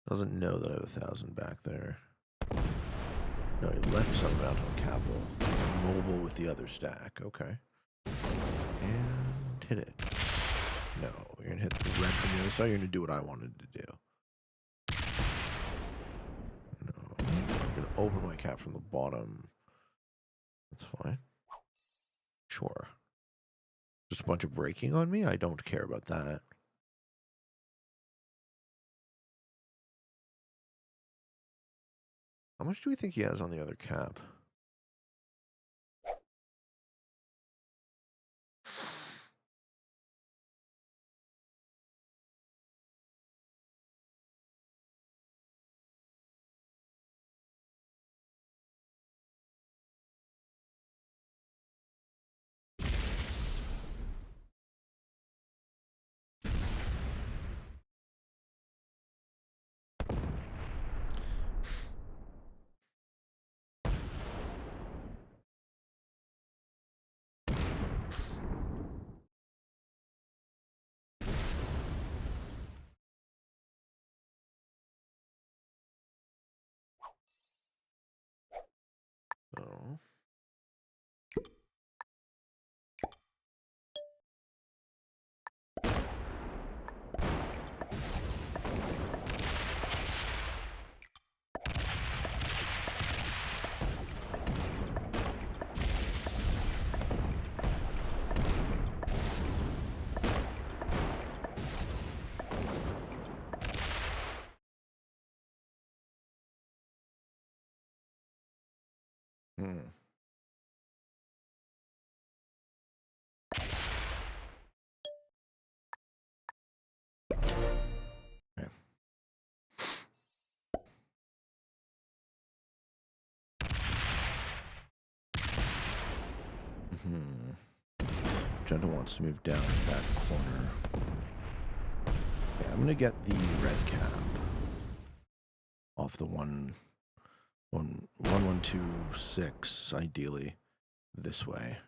S2: Doesn't know that I have 1,000 back there. No, he left some amount on capital. He's mobile with the other stack. Okay. And hit it. No, you're going to hit the red from the other side. You're going to do what I wanted to do. No. I'm going to open my cap from the bottom. That's fine. Sure. Just a bunch of breaking on me? I don't care about that. How much do we think he has on the other cap? So. Okay. Magenta wants to move down that corner. Okay, I'm gonna get the red cap off the 1126, ideally this way.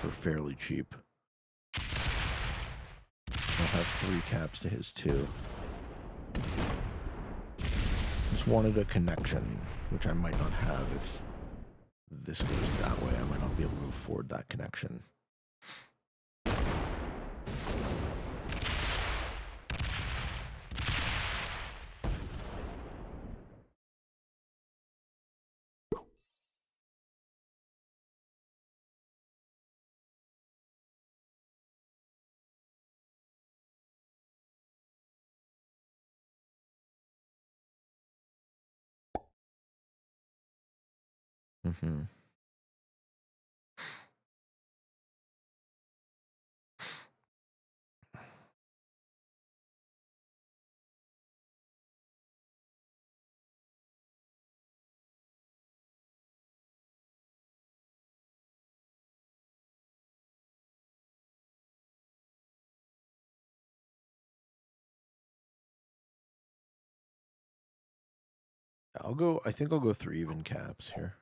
S2: For fairly cheap. I'll have 3 caps to his 2. Just wanted a connection, which I might not have if this goes that way. I might not be able to afford that connection. I think I'll go 3 even caps here.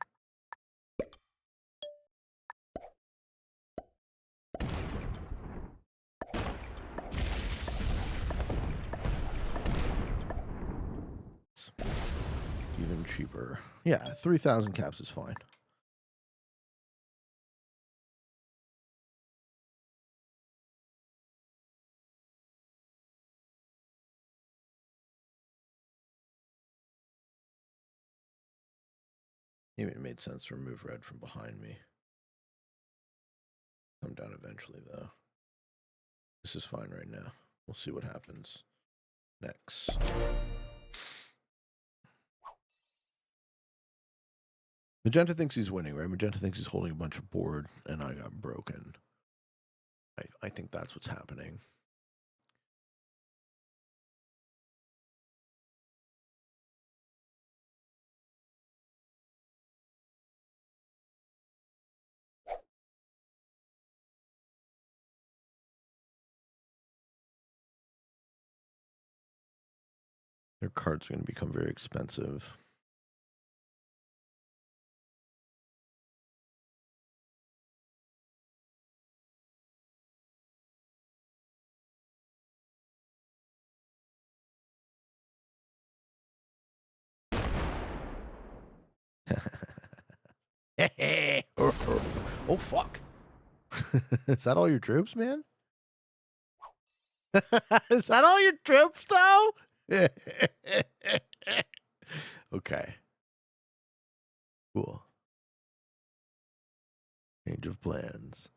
S2: Even cheaper. Yeah, 3,000 caps is fine. Maybe it made sense to remove red from behind me. Come down eventually, though. This is fine right now. We'll see what happens next. Magenta thinks he's winning, right? Magenta thinks he's holding a bunch of board, and I got broken. I think that's what's happening. Their cards are going to become very expensive. Oh, fuck. Is that all your troops, man? Is that all your troops, though? Okay. Cool. Change of plans.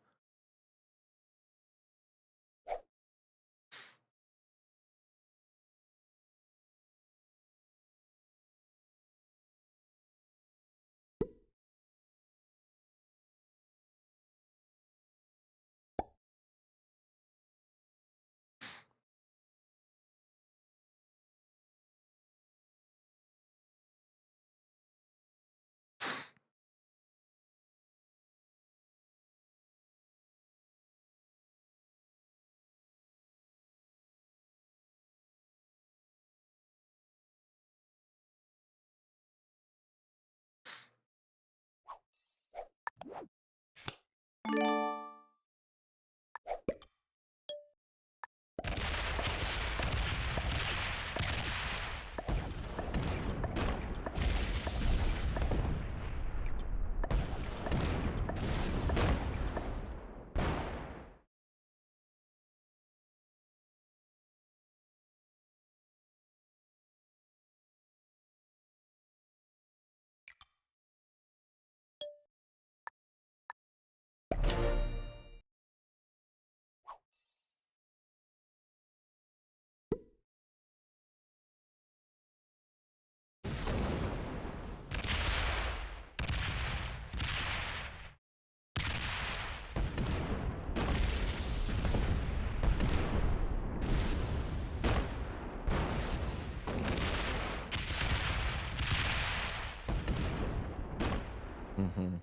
S2: Mm-hmm.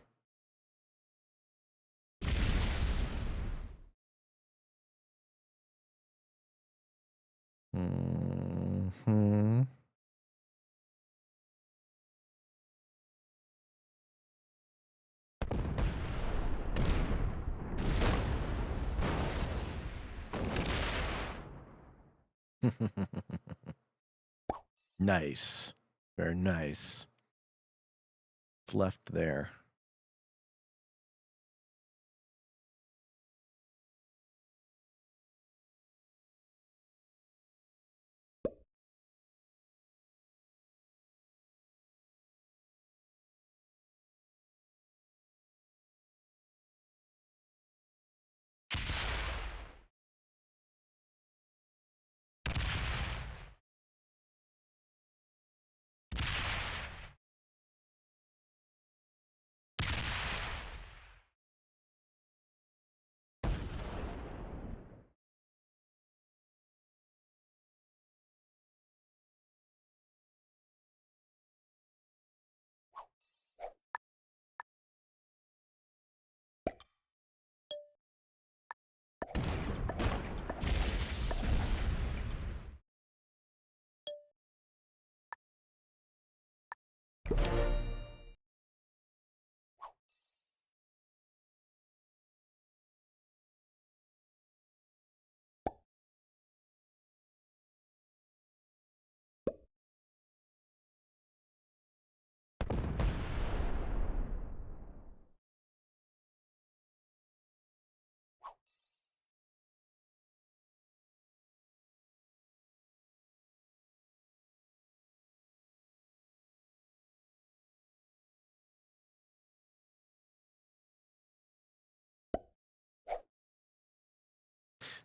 S2: Mm-hmm. Nice. Very nice. It's left there.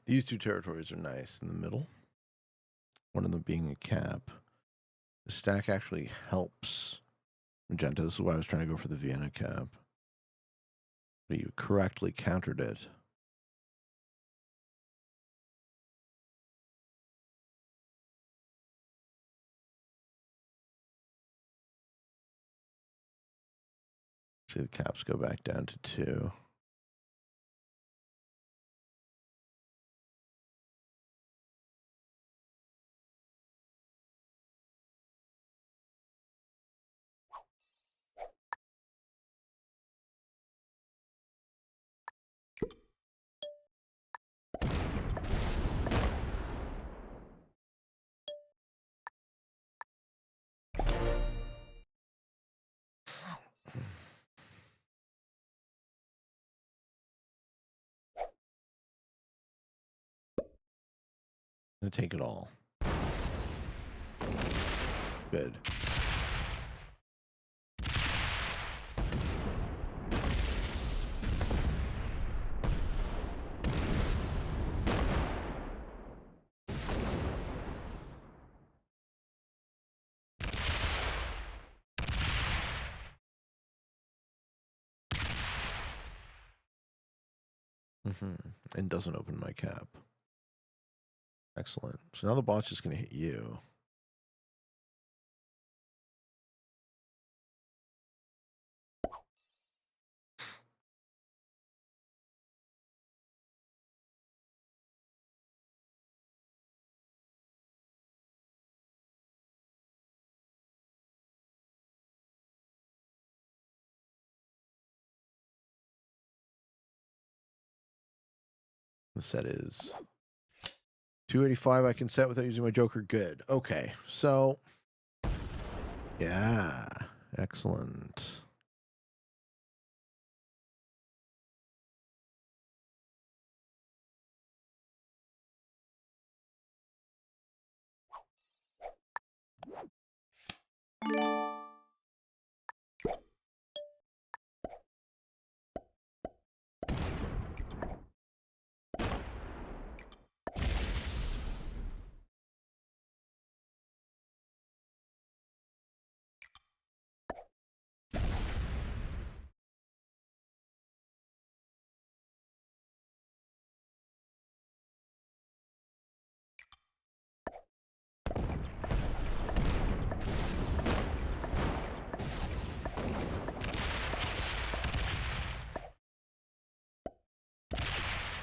S2: These two territories are nice in the middle. One of them being a cap. The stack actually helps Magenta, this is why I was trying to go for the Vienna cap. But you correctly countered it. See the caps go back down to 2. I'm going to take it all. Good. And doesn't open my cap. Excellent. So now the bot's just going to hit you. The set is 285. I can set without using my Joker. Good. Okay. So, yeah. Excellent.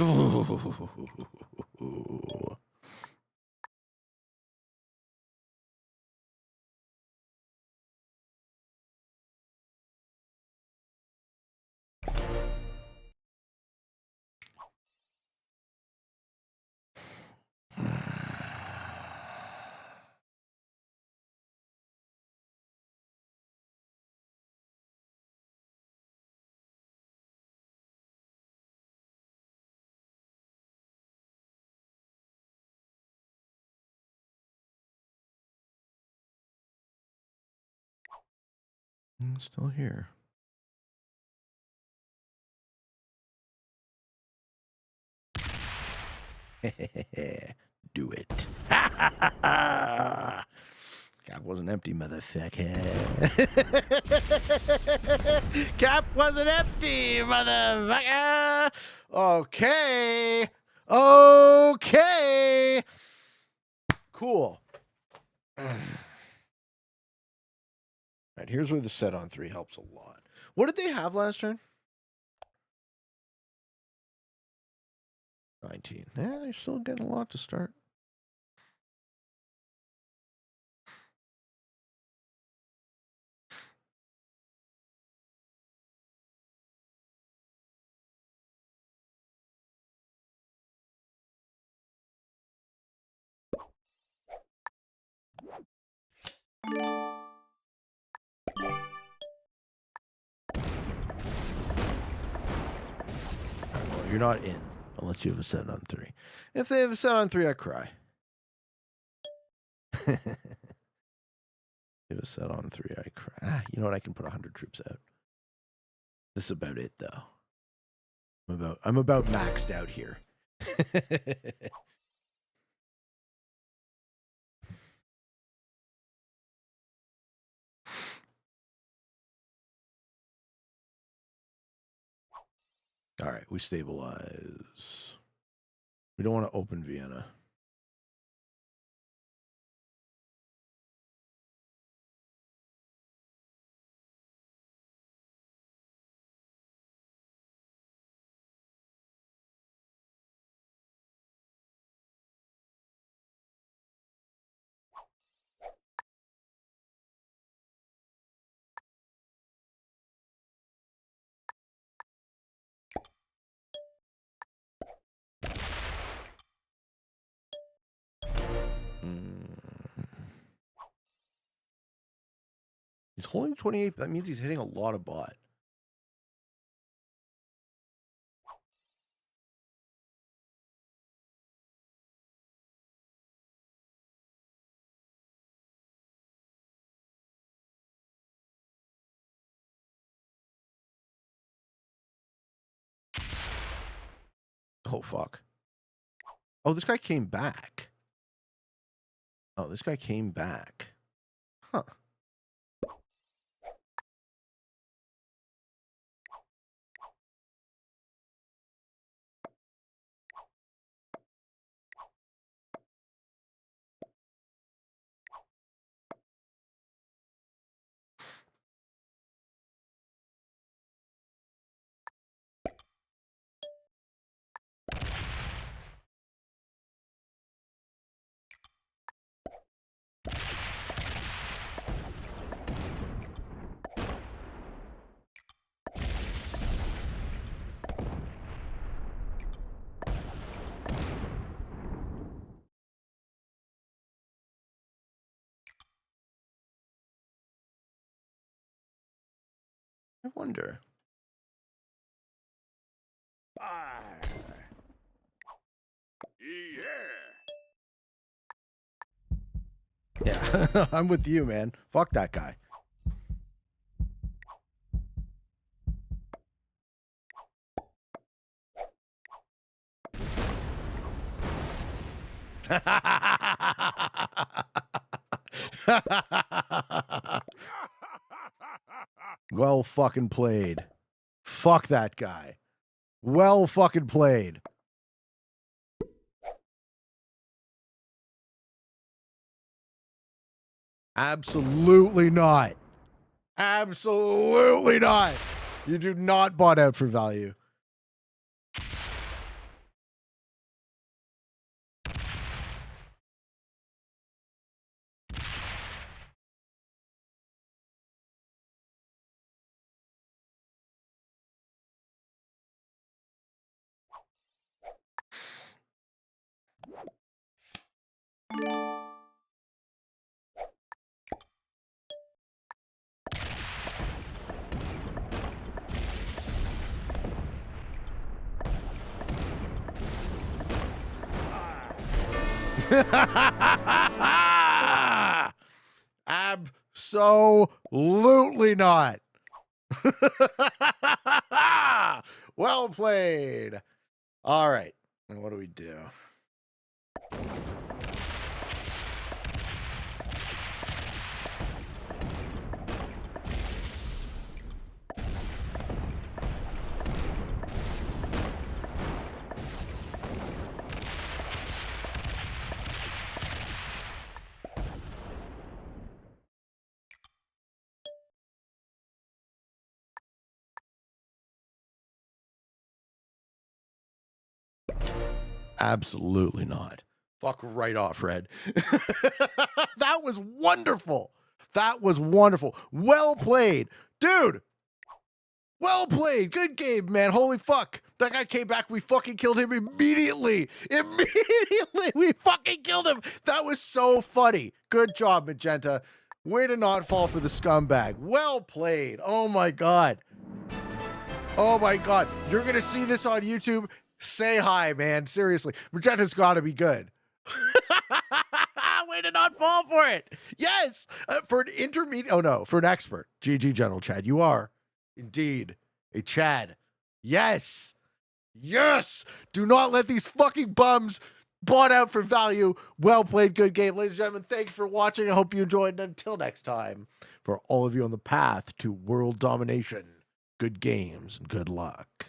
S2: Ooh. Still here. Do it. Cap wasn't empty, motherfucker. Cap wasn't empty, motherfucker. Okay. Okay. Cool. All right, here's where the set on 3 helps a lot. What did they have last turn? 19. Yeah, you're still getting a lot to start. Well, you're not in unless you have a set on 3. If they have a set on 3, I cry. If a set on 3, I cry. You know what? I can put 100 troops out. This is about it, though. I'm about maxed out here. All right, we stabilize. We don't want to open Vienna. He's holding 28. That means he's hitting a lot of bot. Oh, fuck. Oh, this guy came back. Oh, this guy came back. Huh. I wonder. Yeah, I'm with you, man. Fuck that guy. Well fucking played. Fuck that guy. Well fucking played. Absolutely not. Absolutely not. You do not bot out for value. Absolutely not. Well played. All right. And what do we do? Absolutely not. Fuck right off, Red. That was wonderful. That was wonderful. Well played. Dude. Well played. Good game, man. Holy fuck. That guy came back. We fucking killed him immediately. Immediately. We fucking killed him. That was so funny. Good job, Magenta. Way to not fall for the scumbag. Well played. Oh my God. Oh my God. You're going to see this on YouTube. Say hi, man. Seriously. Magenta's got to be good. Way to not fall for it. Yes. For an intermediate. Oh no. For an expert. GG, General Chad. You are indeed a Chad. Yes. Yes. Do not let these fucking bums bought out for value. Well played. Good game. Ladies and gentlemen, thank you for watching. I hope you enjoyed. And until next time, for all of you on the path to world domination, good games and good luck.